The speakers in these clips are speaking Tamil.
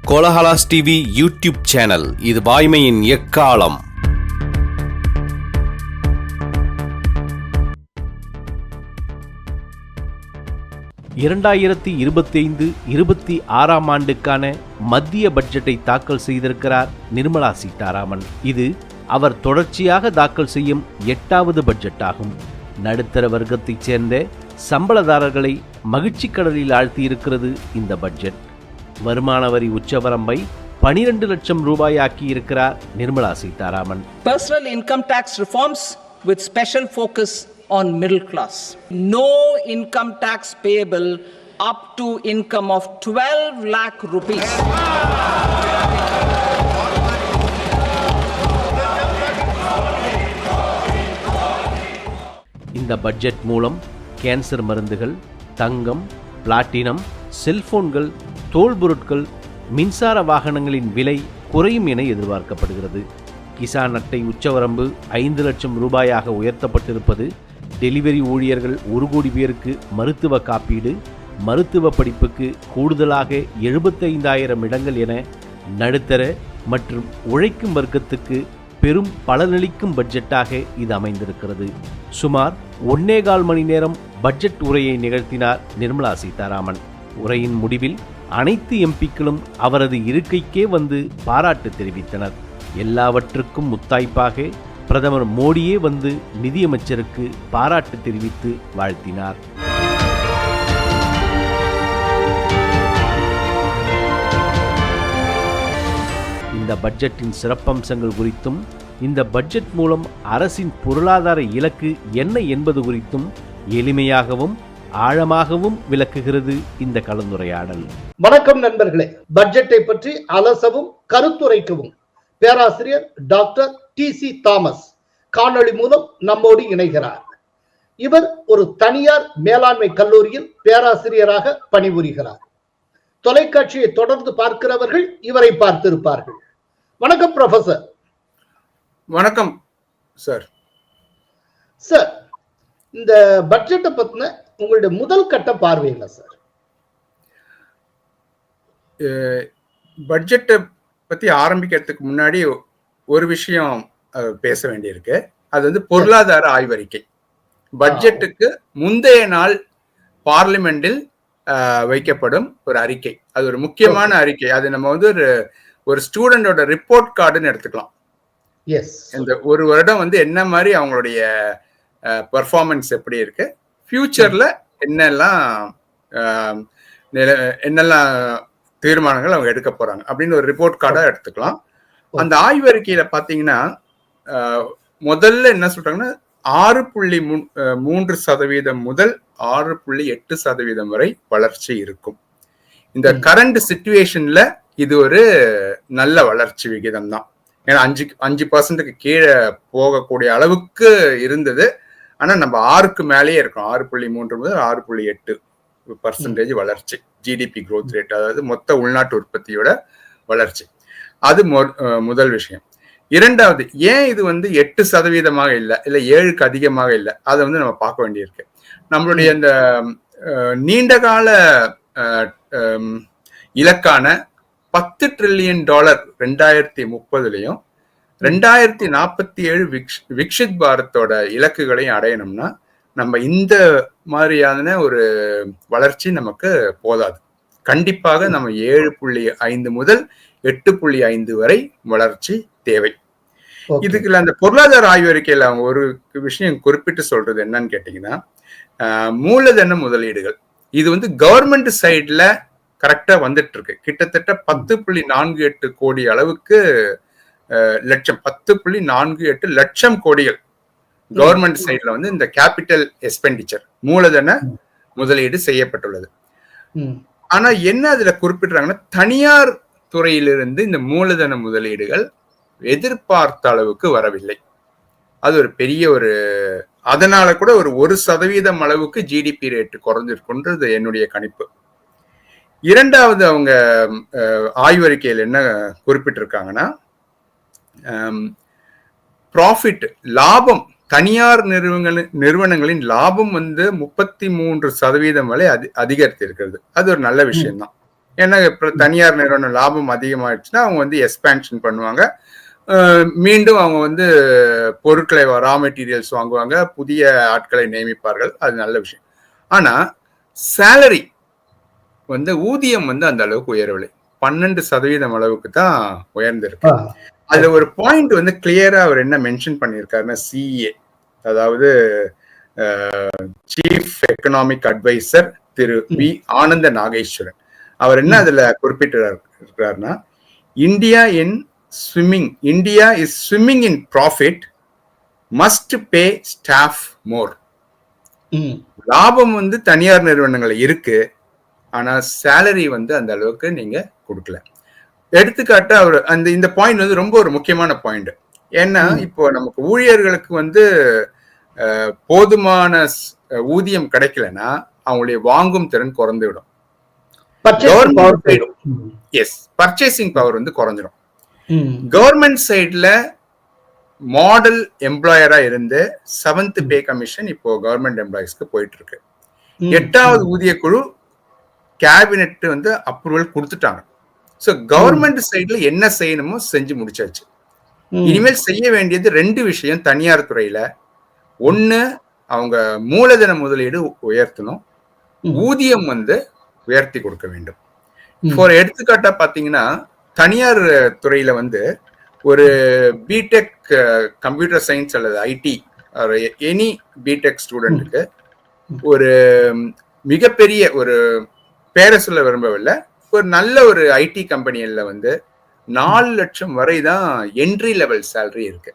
Kolahalas TV YouTube channel. இது வாய்மையின் எக்காலம். இரண்டாயிரத்தி 25-26 ஆண்டுக்கான மத்திய பட்ஜெட்டை தாக்கல் செய்திருக்கிறார் நிர்மலா சீதாராமன். இது அவர் தொடர்ச்சியாக தாக்கல் செய்யும் 8வது பட்ஜெட் ஆகும். நடுத்தர வர்க்கத்தைச் சேர்ந்த சம்பளதாரர்களை மகிழ்ச்சி கடலில் ஆழ்த்தியிருக்கிறது இந்த பட்ஜெட். வருமான வரி உச்சவரம்பை 12 லட்சம் ரூபாயாக்கி இருக்கிறார் Nirmala Sitharaman. Personal income tax reforms with special focus on middle class. No income tax payable up to income of 12 lakh rupees. இந்த பட்ஜெட் மூலம் கேன்சர் மருந்துகள், தங்கம், பிளாட்டினம், செல்போன்கள், தோல் பொருட்கள், மின்சார வாகனங்களின் விலை குறையும் என எதிர்பார்க்கப்படுகிறது. கிசான் அட்டை உச்சவரம்பு 5 லட்சம் ரூபாயாக உயர்த்தப்பட்டிருப்பது, டெலிவரி ஊழியர்கள் 1 கோடி பேருக்கு மருத்துவ காப்பீடு, மருத்துவ படிப்புக்கு கூடுதலாக 75,000 இடங்கள் என நடுத்தர மற்றும் உழைக்கும் வர்க்கத்துக்கு பெரும் பலனளிக்கும் பட்ஜெட்டாக இது அமைந்திருக்கிறது. சுமார் 1.25 மணி நேரம் பட்ஜெட் உரையை நிகழ்த்தினார் நிர்மலா சீதாராமன். உரையின் முடிவில் அனைத்து எம்பிக்களும் அவரது இருக்கைக்கே வந்து பாராட்டு தெரிவித்தனர். எல்லாவற்றுக்கும் முத்தாய்ப்பாக பிரதமர் மோடியே வந்து நிதியமைச்சருக்கு பாராட்டு தெரிவித்து வாழ்த்தினார். இந்த பட்ஜெட்டின் சிறப்பம்சங்கள் குறித்தும், இந்த பட்ஜெட் மூலம் அரசின் பொருளாதார இலக்கு என்ன என்பது குறித்தும் எளிமையாகவும் ஆழமாகவும் விளக்குகிறது இந்த கலந்துரையாடல். வணக்கம் நண்பர்களே. பட்ஜெட்டை பற்றி அலசவும் கருத்துரைக்கவும் பேராசிரியர் டாக்டர் டி.சி. தாமஸ் காணொளி மூலம் நம்மோடு இணைகிறார். இவர் ஒரு தனியார் மேலாண்மை கல்லூரியில் பேராசிரியராக பணிபுரிகிறார். தொலைக்காட்சியை தொடர்ந்து பார்க்கிறவர்கள் இவரை பார்த்திருப்பார்கள். வணக்கம் ப்ரொஃபசர். வணக்கம் சார். சார், இந்த பட்ஜெட்டை பத்தின உங்களுடைய முதல் கட்ட பார்வையில சார். பட்ஜெட்டை பத்தி ஆரம்பிக்கிறதுக்கு முன்னாடி ஒரு விஷயம் பேச வேண்டியிருக்கு. அது வந்து பொருளாதார ஆய்வறிக்கை. பட்ஜெட்டுக்கு முந்தைய நாள் பார்லிமெண்டில் வைக்கப்படும் ஒரு அறிக்கை. அது ஒரு முக்கியமான அறிக்கை. அது நம்ம வந்து ஒரு ஸ்டூடெண்டோட ரிப்போர்ட் கார்டுன்னு எடுத்துக்கலாம். இந்த ஒரு வருடம் வந்து என்ன மாதிரி அவங்களுடைய பெர்ஃபார்மன்ஸ் எப்படி இருக்கு, ஃபியூச்சர்ல என்னெல்லாம் தீர்மானங்கள் அவங்க எடுக்க போறாங்க அப்படின்னு ஒரு ரிப்போர்ட் கார்டா எடுத்துக்கலாம். அந்த ஆய்வறிக்கையில பாத்தீங்கன்னா முதல்ல என்ன சொல்றாங்கன்னா 6.3% முதல் 6.8% வரை வளர்ச்சி இருக்கும். இந்த கரண்ட் சிச்சுவேஷன்ல இது ஒரு நல்ல வளர்ச்சி விகிதம் தான். ஏன்னா 5% கீழே போகக்கூடிய அளவுக்கு இருந்தது. ஆனா நம்ம 6க்கு மேலேயே இருக்கோம். 6.3 முதல் 6.8% வளர்ச்சி ஜிடிபி growth ரேட், அதாவது மொத்த உள்நாட்டு உற்பத்தியோட வளர்ச்சி. அது முதல் விஷயம். இரண்டாவது, ஏன் இது வந்து 8% இல்லை, 7க்கு அதிகமாக இல்லை, அதை வந்து நம்ம பார்க்க வேண்டியிருக்கு. நம்மளுடைய இந்த நீண்டகால இலக்கான $10 trillion 2030 2047 விக்ஷித் பாரத்தோட இலக்குகளையும் அடையணும்னா நம்ம இந்த மாதிரியான ஒரு வளர்ச்சி நமக்கு போதாது. கண்டிப்பாக நம்ம 7.5 முதல் 8.5 வரை வளர்ச்சி தேவை. இதுக்குள்ள அந்த பொருளாதார ஆய்வறிக்கையில அவங்க ஒரு விஷயம் குறிப்பிட்டு சொல்றது என்னன்னு கேட்டீங்கன்னா, மூலதன முதலீடுகள் இது வந்து கவர்மெண்ட் சைட்ல கரெக்டா வந்துட்டு இருக்கு. கிட்டத்தட்ட 10.48 கோடி அளவுக்கு லட்சம், 10.48 லட்சம் கோடிகள் கவர்மெண்ட் சைட்ல வந்து இந்த கேபிட்டல் எக்ஸ்பெண்டிச்சர் மூலதன முதலீடு செய்யப்பட்டுள்ளது. ஆனா என்ன அதுல குறிப்பிடுறாங்கன்னா, தனியார் துறையிலிருந்து இந்த மூலதன முதலீடுகள் எதிர்பார்த்த அளவுக்கு வரவில்லை. அது ஒரு பெரிய அதனால கூட ஒரு 1% அளவுக்கு ஜிடிபி ரேட் குறைஞ்சிருக்குன்றது என்னுடைய கணிப்பு. இரண்டாவது, அவங்க ஆய்வறிக்கையில் என்ன குறிப்பிட்டிருக்காங்கன்னா, ப்ராஃபிட், லாபம், தனியார் நிறுவனங்களின் லாபம் வந்து 33% வரை அதிகரித்து இருக்கிறது. அது ஒரு நல்ல விஷயம்தான். ஏன்னா தனியார் நிறுவனம் லாபம் அதிகமாயிடுச்சுன்னா அவங்க வந்து எக்ஸ்பேன்ஷன் பண்ணுவாங்க, மீண்டும் அவங்க வந்து பொருட்களை ரா மெட்டீரியல்ஸ் வாங்குவாங்க, புதிய ஆட்களை நியமிப்பார்கள், அது நல்ல விஷயம். ஆனா சேலரி வந்து ஊதியம் வந்து அந்த அளவுக்கு உயரவில்லை, 12% அளவுக்கு தான் உயர்ந்திருக்கு. அதுல ஒரு பாயிண்ட் வந்து கிளியரா அவர் என்ன மென்ஷன் பண்ணியிருக்காருன்னா, சிஏ, அதாவது சீஃப் எக்கனாமிக் அட்வைசர் திரு வி ஆனந்த நாகேஸ்வரன், அவர் என்ன அதுல குறிப்பிட்டிருக்கிறார்னா, India is swimming in profit, must pay staff more. லாபம் வந்து தனியார் நிறுவனங்கள் இருக்கு, ஆனா சேலரி வந்து அந்த அளவுக்கு நீங்க கொடுக்கல. எடுத்துக்காட்டு அவர் இந்த பாயிண்ட் வந்து ரொம்ப ஒரு முக்கியமான பாயிண்ட். ஏன்னா இப்போ நமக்கு ஊழியர்களுக்கு வந்து போதுமான ஊதியம் கிடைக்கலன்னா அவங்களுடைய வாங்கும் திறன் குறைந்து விடும். பர்ச்சேசிங் பவர் வந்து குறைஞ்சிடும். கவர்மெண்ட் சைட்ல மாடல் எம்ப்ளாயரா இருந்து 7th பே கமிஷன் இப்போ கவர்மெண்ட் எம்ப்ளாயிஸ்க்கு போயிட்டு இருக்கு. 8வது ஊதிய குழு கேபினெட் வந்து அப்ரூவல் கொடுத்துட்டாங்க. சோ கவர்மெண்ட் சைட்ல என்ன செய்யணுமோ செஞ்சு முடிச்சாச்சு. இனிமேல் செய்ய வேண்டியது 2 விஷயம் தனியார் துறையில. ஒண்ணு, அவங்க மூலதன முதலீடு உயர்த்தணும், ஊதியம் வந்து உயர்த்தி கொடுக்க வேண்டும். ஃபார் எடுத்துக்காட்டா பாத்தீங்கன்னா, தனியார் துறையில வந்து ஒரு பிடெக் கம்ப்யூட்டர் சயின்ஸ் அல்லது ஐடி எனி பிடெக் ஸ்டூடெண்ட்டுக்கு ஒரு மிகப்பெரிய ஒரு பேரை சொல்ல விரும்பவில்லை, ஒரு நல்ல ஒரு ஐடி கம்பெனியில வந்து 4 லட்சம் வரை தான் என்ட்ரி லெவல் சேலரி இருக்கு.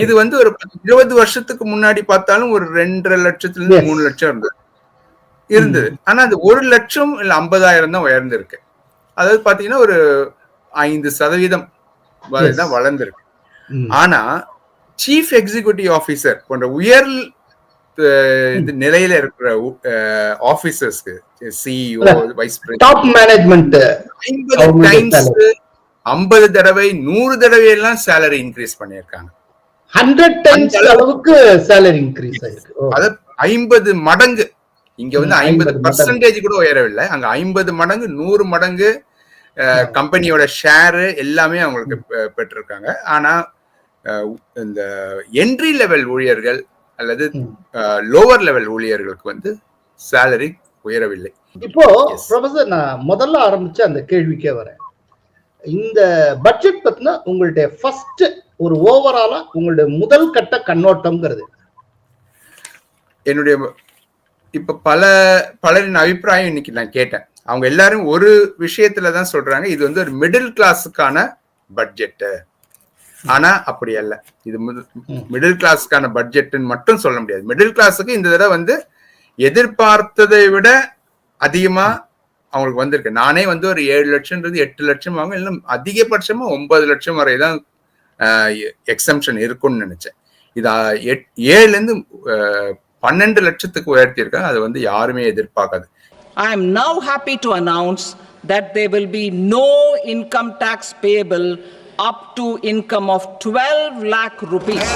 இது வந்து ஒரு 20 வருஷத்துக்கு முன்னாடி பார்த்தாலும் ஒரு 2.5 லட்சத்துல இருந்து 3 லட்சம் இருந்தது. ஆனா அது 1 லட்சம் இல்ல 50,000 தான் உயர்ந்து இருக்கு. அதாவது பாத்தீங்கன்னா ஒரு 5% தான் வளர்ந்துருக்கு. ஆனா சீஃப் எக்ஸிகியூட்டிவ் ஆபீசர் போன்ற உயர் நிலையில இருக்கிற ஆபீசர்ஸ்க்கு, சிஇஓ, வைஸ் பிரசிடென்ட் 50 தடவை 100 தடவை எல்லாம் சேலரி இன்க்ரீஸ் பண்ணிருக்காங்க. 100 டைம்ஸ் அளவுக்கு சேலரி இன்க்ரீஸ் ஆயிருக்கு. அது 50 மடங்கு. இங்க வந்து 50% கூட உயரவில்லை, அங்க 50 மடங்கு 100 மடங்கு கம்பெனியோட ஷேர் எல்லாமே அவங்களுக்கு பெற்றிருக்காங்க. ஆனா இந்த என்ட்ரி லெவல் ஊழியர்கள் அல்லது லோவர் லெவல் ஊழியர்களுக்கு வந்து சேலரி உயரவில்லை. இப்போ ப்ரொஃபசர், நான் முதல்ல ஆரம்பிச்ச அந்த கேள்விக்கே வரேன். இந்த பட்ஜெட் பத்தின உங்களுடைய ஃபர்ஸ்ட் ஒரு ஓவராலா உங்களுடைய முதல் கட்ட கண்ணோட்டம்ங்கிறது? என்னுடைய இப்ப பலரின் அபிப்பிராயம் இன்னைக்கு நான் கேட்டேன். அவங்க எல்லாரும் ஒரு விஷயத்துலதான் சொல்றாங்க, இது வந்து ஒரு மிடில் கிளாஸுக்கான பட்ஜெட். ஆனா அப்படி அல்ல. இது மிடில் கிளாஸுக்கான பட்ஜெட்னு மட்டும் சொல்ல முடியாது. மிடில் கிளாஸுக்கு இந்த தடவை வந்து எதிர்பார்த்ததை விட அதிகமா அவங்களுக்கு வந்திருக்கு. நானே வந்து ஒரு 7 லட்சம் 8 லட்சம் வாங்க, இல்லை அதிகபட்சமா 9 லட்சம் வரைதான் எக்ஸம்ஷன் இருக்கும்னு நினைச்சேன். இது 7ல இருந்து 12 லட்சத்துக்கு உயர்த்தி இருக்காங்க. அது வந்து யாருமே எதிர்பார்க்காது. I am now happy to announce that there will be no income tax payable up to income of 12 lakh rupees.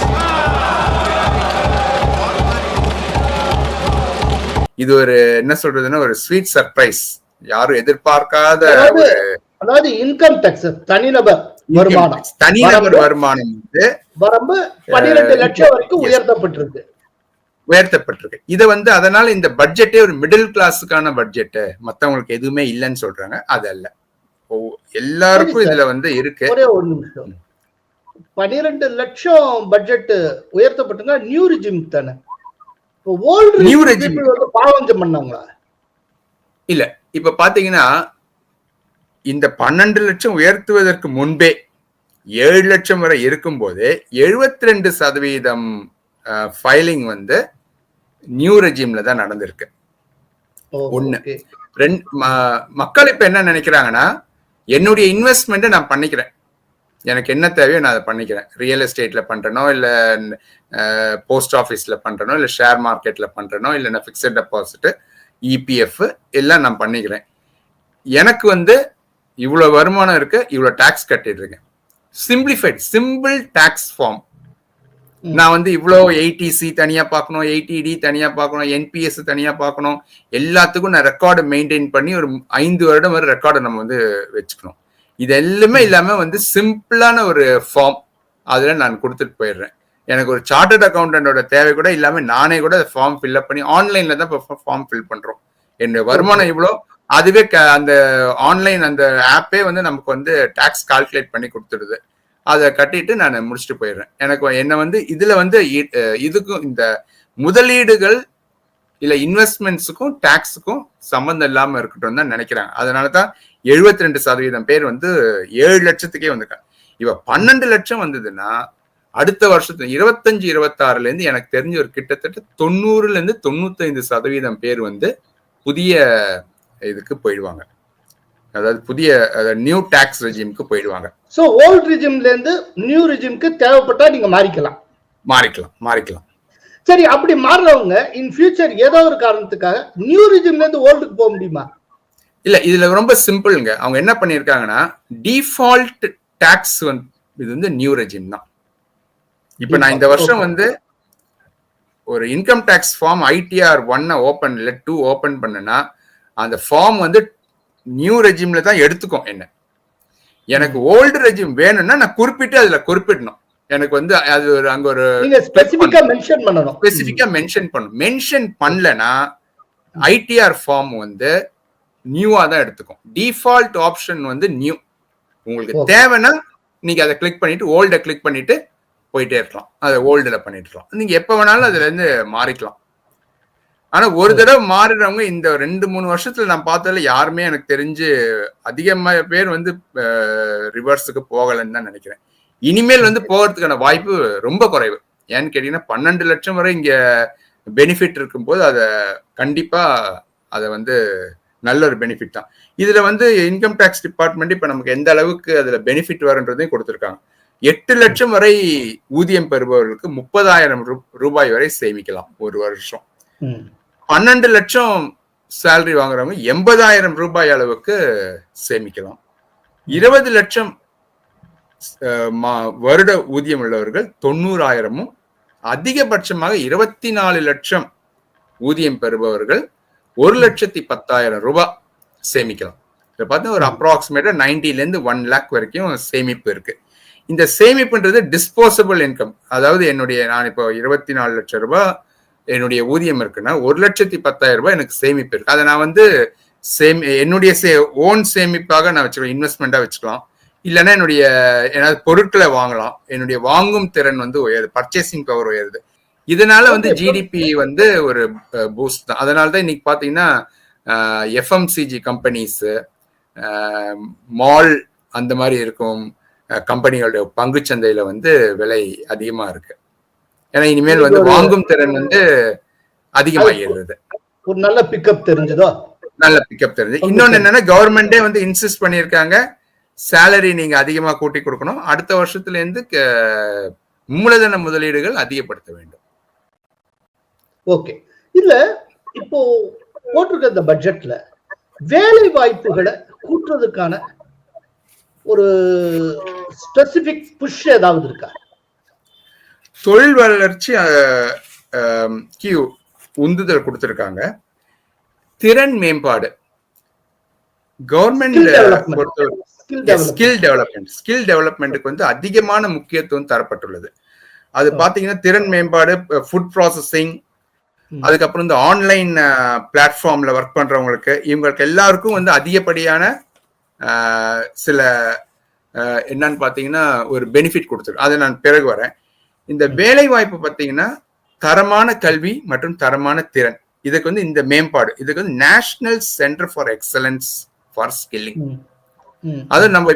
இது ஒரு என்ன சொல்றதுன்னா ஒரு ஸ்வீட் சர்ப்ரைஸ். யாரும் எதிர்பார்க்காத, அதாவது இன்கம் டாக்ஸ் தனிநபர் வருமானம் வரம்பு 12 லட்சம் வரைக்கும் உயர்த்தப்பட்டிருக்கு. இதை வந்து அதனால இந்த பட்ஜெட்டே ஒரு மிடில் கிளாஸுக்கான பட்ஜெட், மத்தவங்களுக்கு எதுவுமே இல்லைன்னு சொல்றாங்க. அது அல்ல, எல்லாருக்கும் இதுல வந்து இருக்கு. ஒரே ஒரு நிமிஷம், 12 லட்சம் பட்ஜெட் உயர்த்தப்பட்டுங்க நியூ ரெஜிம் தானே? நியூ ரெஜிம் பாவஞ்சம் பண்ணாங்களா? இல்ல, இப்ப பாத்தீங்கன்னா இந்த 12 லட்சம் உயர்த்துவதற்கு முன்பே 7 லட்சம் வரை இருக்கும் போதே 72% ஃபைலிங் வந்து நியூ ரெஜிம்ல தான் நடந்திருக்கு. ஒண்ணு. மக்கள் இப்ப என்ன நினைக்கிறாங்கன்னா, என்னுடைய இன்வெஸ்ட்மெண்ட் நான் பண்ணிக்கிறேன், எனக்கு என்ன தேவையோ நான் அதை பண்ணிக்கிறேன். ரியல் எஸ்டேட்ல பண்றனோ, இல்ல போஸ்ட் ஆஃபீஸ்ல பண்றனோ, இல்ல ஷேர் மார்க்கெட்ல பண்றனோ, இல்ல பிக்ஸட் டெபாசிட், இபிஎஃப் எல்லாம் நான் பண்ணிக்கிறேன். எனக்கு வந்து இவ்வளவு வருமானம் இருக்கு, இவ்வளவு டாக்ஸ் கட்டிட்டு இருக்கேன். சிம்பிள் டாக்ஸ் ஃபார்ம் நான் வந்து இவ்வளோ 80C தனியா பார்க்கணும், 80D தனியா பார்க்கணும், என்பிஎஸ் தனியா பார்க்கணும், எல்லாத்துக்கும் நான் ரெக்கார்டு மெயின்டைன் பண்ணி ஒரு 5 வருடம் வரை ரெக்கார்டை நம்ம வந்து வச்சுக்கணும். இது எல்லாமே இல்லாம வந்து சிம்பிளான ஒரு ஃபார்ம் அதுல நான் கொடுத்துட்டு போயிடுறேன். எனக்கு ஒரு சார்ட்டர்ட் அக்கௌண்டன்டோட தேவை கூட இல்லாம நானே கூட ஃபார்ம் ஃபில்அப் பண்ணி ஆன்லைன்ல தான் இப்போ ஃபார்ம் ஃபில் பண்றோம். என்னுடைய வருமானம் இவ்வளோ, அதுவே அந்த ஆன்லைன் அந்த ஆப்பே வந்து நமக்கு வந்து டாக்ஸ் கால்குலேட் பண்ணி கொடுத்துடுது. அதை கட்டிட்டு நான் முடிச்சுட்டு போயிடுறேன். எனக்கு என்ன வந்து இதுல வந்து இதுக்கும் இந்த முதலீடுகள் இல்ல இன்வெஸ்ட்மெண்ட்ஸுக்கும் டாக்ஸுக்கும் சம்பந்தம் இல்லாம இருக்கட்டும் தான் நினைக்கிறாங்க. அதனாலதான் 72% பேர் வந்து 7 லட்சத்துக்கே வந்திருக்காங்க. இப்ப 12 லட்சம் வந்ததுன்னா அடுத்த வருஷத்துல 25-26 இருந்து எனக்கு தெரிஞ்ச ஒரு கிட்டத்தட்ட 90-95% பேர் வந்து புதிய இதுக்கு போயிடுவாங்க. அதாவது புதிய நியூ டாக்ஸ் ரெஜிம்க்கு போயிடுவாங்க. சோ ஓல்ட் ரெஜிம்ல இருந்து நியூ ரெஜிம்க்கு தேவைப்பட்டா நீங்க மாறிக்கலாம். சரி, அப்படி மாறுறவங்க இன் ஃபியூச்சர் ஏதோ ஒரு காரணத்துக்காக நியூ ரெஜிம்ல இருந்து ஓல்டுக்கு போக முடியுமா? இல்ல, இதுல ரொம்ப சிம்பிள்ங்க. அவங்க என்ன பண்ணிருக்காங்கன்னா டிஃபால்ட் டாக்ஸ் இது வந்து நியூ ரெஜிம் தான். இப்ப நான் இந்த வருஷம் வந்து ஒரு income tax form ITR 1 open இல்ல 2 ஓபன் பண்ணனா அந்த ஃபார்ம் வந்து நியூ ரெஜிம்ல தான் எடுத்துக்கும். என்ன எனக்கு ஓல்டு ரெஜிம் வேணும்னா நான் குறிப்பிட்டு அதுல குறிப்பிடணும். எனக்கு வந்து அது ஒரு அங்க ஒரு ஸ்பெசிபிக்கா மென்ஷன் பண்ணணும். மென்ஷன் பண்ணலனா ITR ஃபார்ம் வந்து நியூவா தான் எடுத்துக்கும். டிஃபால்ட் ஆப்ஷன் வந்து நியூ. உங்களுக்கு தேவைன்னா நீங்க அதை கிளிக் பண்ணிட்டு ஓல்ட கிளிக் பண்ணிட்டு போயிட்டே இருக்கலாம். அதை ஓல்டுல பண்ணிட்டு இருக்கலாம். நீங்க எப்ப வேணாலும் அதுல இருந்து மாறிக்கலாம். ஆனா ஒரு தடவை மாறுறவங்க இந்த 2-3 வருஷத்துல நான் பார்த்ததுல யாருமே எனக்கு தெரிஞ்சு அதிகமா பேர் வந்து ரிவர்ஸுக்கு போகலன்னு தான் நினைக்கிறேன். இனிமேல் வந்து போகிறதுக்கான வாய்ப்பு ரொம்ப குறைவு. ஏன்னு கேட்டீங்கன்னா 12 லட்சம் வரை இங்க பெனிஃபிட் இருக்கும்போது அதை கண்டிப்பா அதை வந்து நல்ல ஒரு பெனிஃபிட் தான். இதுல வந்து இன்கம் டாக்ஸ் டிபார்ட்மெண்ட் இப்ப நமக்கு எந்த அளவுக்கு அதுல பெனிஃபிட் வருன்றதையும் கொடுத்திருக்காங்க. 8 லட்சம் வரை ஊதியம் பெறுபவர்களுக்கு 30,000 ரூபாய் வரை சேமிக்கலாம் ஒரு வருஷம். 12 லட்சம் சேலரி வாங்குறவங்க 80,000 ரூபாய் அளவுக்கு சேமிக்கலாம். 20 லட்சம் வருட ஊதியம் உள்ளவர்கள் 90,000, அதிகபட்சமாக 24 லட்சம் ஊதியம் பெறுபவர்கள் 1,10,000 ரூபாய் சேமிக்கலாம். இதை பார்த்தா ஒரு அப்ராக்சிமேட்டா 90 1 lakh வரைக்கும் சேமிப்பு இருக்கு. இந்த சேமிப்புன்றது டிஸ்போசபிள் இன்கம். அதாவது நான் இப்போ 24 லட்சம் ரூபாய் என்னுடைய ஊதியம் இருக்குன்னா 1,10,000 ரூபாய் எனக்கு சேமிப்பு இருக்கு. அதை நான் வந்து என்னுடைய ஓன் சேமிப்பாக நான் வச்சுக்கலாம், இன்வெஸ்ட்மெண்டா வச்சுக்கலாம். இல்லைன்னா என்னுடைய ஏதாவது பொருட்களை வாங்கலாம். என்னுடைய வாங்கும் திறன் வந்து உயருது, பர்ச்சேசிங் பவர் உயருது. இதனால வந்து ஜிடிபி வந்து ஒரு பூஸ்ட் தான். அதனால தான் இன்னைக்கு பாத்தீங்கன்னா FMCG கம்பெனிஸ், மால் அந்த மாதிரி இருக்கும் கம்பெனிகளுடைய பங்கு சந்தையில வந்து விலை அதிகமா இருக்கு. ஏன்னா இனிமேல் வந்து வாங்கும் திறன் வந்து அதிகமாகிறது. ஒரு நல்ல பிக்கப் தெரிஞ்சதோ, நல்ல பிக்கப் தெரிஞ்சது. இன்னொன்னு என்னன்னா கவர்மெண்டே வந்து இன்சிஸ்ட் பண்ணியிருக்காங்க, சேலரி நீங்க அதிகமா கூட்டி கொடுக்கணும். அடுத்த வருஷத்துல இருந்து மூலதன முதலீடுகள் அதிகப்படுத்த வேண்டும். ஓகே, இல்ல இப்போ போட்டிருக்க இந்த பட்ஜெட்ல வேலை வாய்ப்புகளை கூட்டுறதுக்கான ஒரு ஸ்பெசிபிக் புஷ் ஏதாவது இருக்கா? தொழில் வளர்ச்சி உந்துதல் கொடுத்திருக்காங்க. திறன் மேம்பாடு கவர்மெண்ட் ஸ்கில் டெவலப்மெண்ட்டுக்கு வந்து அதிகமான முக்கியத்துவம் தரப்பட்டுள்ளது. அது பாத்தீங்கன்னா திறன் மேம்பாடு, ஃபுட் ப்ராசஸிங், அதுக்கப்புறம் இந்த ஆன்லைன் பிளாட்ஃபார்ம்ல ஒர்க் பண்றவங்களுக்கு, இவங்களுக்கு எல்லாருக்கும் வந்து அதிகப்படியான சில என்னன்னு பாத்தீங்கன்னா ஒரு பெனிஃபிட் கொடுத்துருக்கு. அதை நான் பிறகு வரேன். இந்த வேலை வாய்ப்பு பாத்தீங்கன்னா தரமான கல்வி மற்றும் தரமான திறன், இதுக்கு வந்து இந்த மேம்பாடு, இதுக்கு வந்து national centre for excellence for skilling. அது நம்ம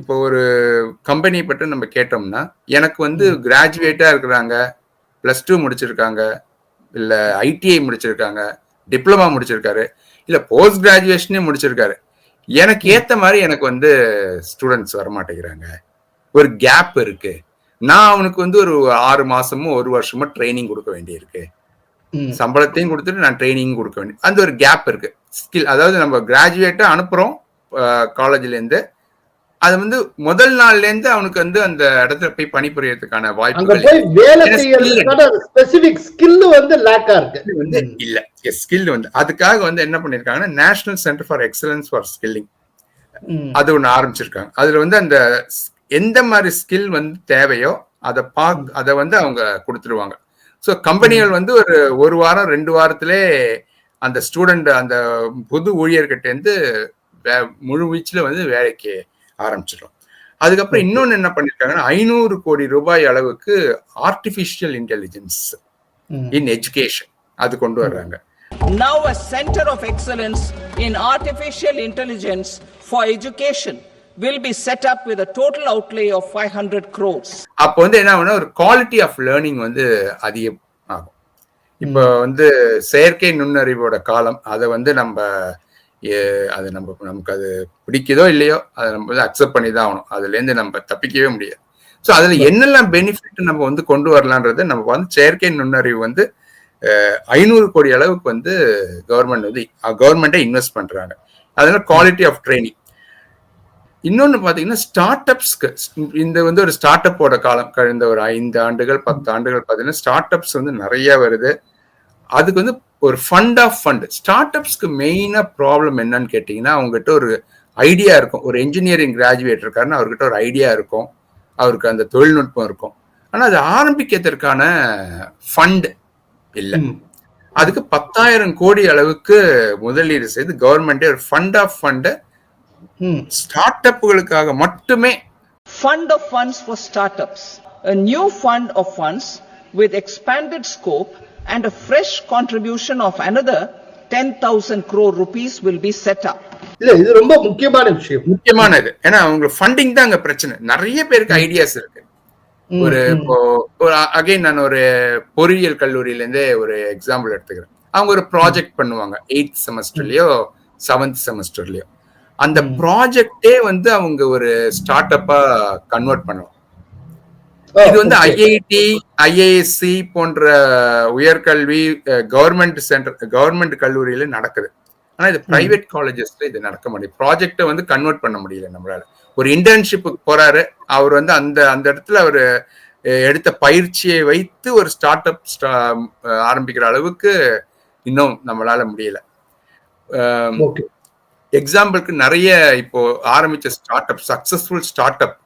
இப்போ ஒரு கம்பெனி பற்றி நம்ம கேட்டோம்னா, எனக்கு வந்து கிராஜுவேட்டா இருக்கிறாங்க, +2 முடிச்சிருக்காங்க, இல்ல ITI முடிச்சிருக்காங்க, டிப்ளமா முடிச்சிருக்காரு, இல்ல போஸ்ட் கிராஜுவேஷனே முடிச்சிருக்காரு, எனக்கு ஏத்த மாதிரி எனக்கு வந்து ஸ்டூடெண்ட்ஸ் வரமாட்டேங்கிறாங்க. ஒரு கேப் இருக்கு. நான் அவனுக்கு வந்து ஒரு 6 மாசமோ 1 வருஷமோ ட்ரைனிங் கொடுக்க வேண்டியிருக்கு. சம்பளத்தையும் கொடுத்துட்டு நான் ட்ரைனிங் கொடுக்க வேண்டிய அந்த ஒரு கேப் இருக்கு. ஸ்கில், அதாவது நம்ம கிராஜுவேட்டா அனுப்புறோம் காலேஜ்ல இருந்து, அது வந்து முதல் நாள்ல இருந்து அவனுக்கு வந்து அந்த இடத்துல போய் பணிபுரியறதுக்கான வாய்ப்புகள் இல்ல. ஸ்கில் வந்து அதுக்காக வந்து என்ன பண்ணிருக்காங்கன்னா national centre for excellence for skilling அது ஒண்ணு ஆரம்பிச்சிருக்காங்க. அதுல வந்து அந்த எந்த மாதிரி ஸ்கில் வந்து தேவையோ அதை வந்து அவங்க கொடுத்துருவாங்க. ஸோ கம்பெனிகள் வந்து ஒரு வாரம் 2 வாரத்திலே அந்த ஸ்டூடெண்ட் அந்த புது ஊழியர்கிட்ட இருந்து முழு வீச்சுல வந்து வேலைக்கு ஆரம்பிச்சிடும். அதுக்கப்புறம் இன்னொன்னு என்ன பண்ணிருக்காங்கன்னா 500 கோடி ரூபாய் அளவுக்கு ஆர்டிபிஷியல் இன்டெலிஜென்ஸ் இன் எஜுகேஷன் அது கொண்டு வர்றாங்க. Now a center of excellence in artificial intelligence for education will be set up with a total outlay of 500 crores. அப்போ வந்து என்ன ஆகும்னா ஒரு குவாலிட்டி ஆஃப் லேர்னிங் வந்து அதிகம் ஆகும். இப்போ வந்து செயற்கை நுண்ணறிவோட காலம், அதை வந்து அது நமக்கு அது பிடிக்குதோ இல்லையோ அதை நம்ம வந்து அக்செப்ட் பண்ணி தான் ஆகணும். அதுல இருந்து நம்ம தப்பிக்கவே முடியாது. ஸோ அதுல என்னெல்லாம் பெனிஃபிட் நம்ம வந்து கொண்டு வரலான்றது நம்ம வந்து செயற்கை நுண்ணறிவு வந்து 500 கோடி அளவுக்கு வந்து கவர்மெண்டே இன்வெஸ்ட் பண்றாங்க. அதனால குவாலிட்டி ஆஃப் ட்ரைனிங். இன்னொன்னு பாத்தீங்கன்னா ஸ்டார்ட் அப்ஸ்க்கு இந்த வந்து ஒரு ஸ்டார்ட் அப்போட காலம் கழிந்த ஒரு 5 ஆண்டுகள் 10 ஆண்டுகள் பாத்தீங்கன்னா ஸ்டார்ட் அப்ஸ் வந்து நிறைய வருது. அதுக்கு வந்து ஒரு ஃபண்ட் ஆஃப் ஃபண்ட். ஸ்டார்ட் அப்ஸ்க்கு மெயினா ப்ராப்ளம் என்னன்னு கேட்டீங்கன்னா அவங்ககிட்ட ஒரு ஐடியா இருக்கும். ஒரு இன்ஜினியரிங் கிராஜுவேட் இருக்காருன்னா அவர்கிட்ட ஒரு ஐடியா இருக்கும், அவருக்கு அந்த தொழில்நுட்பம் இருக்கும். ஆனா அது ஆரம்பிக்கிறதுக்கான ஃபண்ட் இல்லை. அதுக்கு 10,000 கோடி அளவுக்கு முதலீடு செய்து கவர்மெண்டே ஒரு ஃபண்ட் ஆஃப் ஃபண்ட் ஸ்டார்ட் அப்புகளுக்காக மட்டுமே. Fund of funds for startups. A new fund of funds with expanded scope and a fresh contribution of another 10,000 crore rupees will be set up. இது ரொம்ப முக்கியமான விஷயம். முக்கியமானது. ஏன்னா அவங்க ஃபண்டிங் தான் அங்க பிரச்சனை. நிறைய பேருக்கு ஐடியாஸ் இருக்கு. இப்போ அகைன் நான் ஒரு பொறியியல் கல்லூரியில இருந்தே ஒரு எக்ஸாம்பிள் எடுத்துக்கிறேன். அவங்க ஒரு ப்ராஜெக்ட் பண்ணுவாங்க 8th செமஸ்டர்லயோ 7th செமஸ்டர்லயோ. அந்த ப்ராஜெக்டே வந்து அவங்க ஒரு ஸ்டார்ட் அப்பா கன்வெர்ட் பண்ணுவாங்க. இது வந்து ஐஐடி ஐஏஎஸ்சி போன்ற உயர்கல்வி கவர்மெண்ட் கல்லூரியில நடக்குது. ஆனா இது பிரைவேட் காலேஜஸ்ல இது நடக்க முடியும். ப்ராஜெக்டை வந்து கன்வெர்ட் பண்ண முடியல நம்மளால. ஒரு இன்டர்ன்ஷிப்புக்கு போறாரு, அவர் வந்து அந்த இடத்துல அவர் எடுத்த பயிற்சியை வைத்து ஒரு ஸ்டார்ட் அப் ஆரம்பிக்கிற அளவுக்கு இன்னும் நம்மளால முடியல. எக்ஸாம்பிளுக்கு நிறைய இப்போ ஆரம்பிச்ச start up, successful start up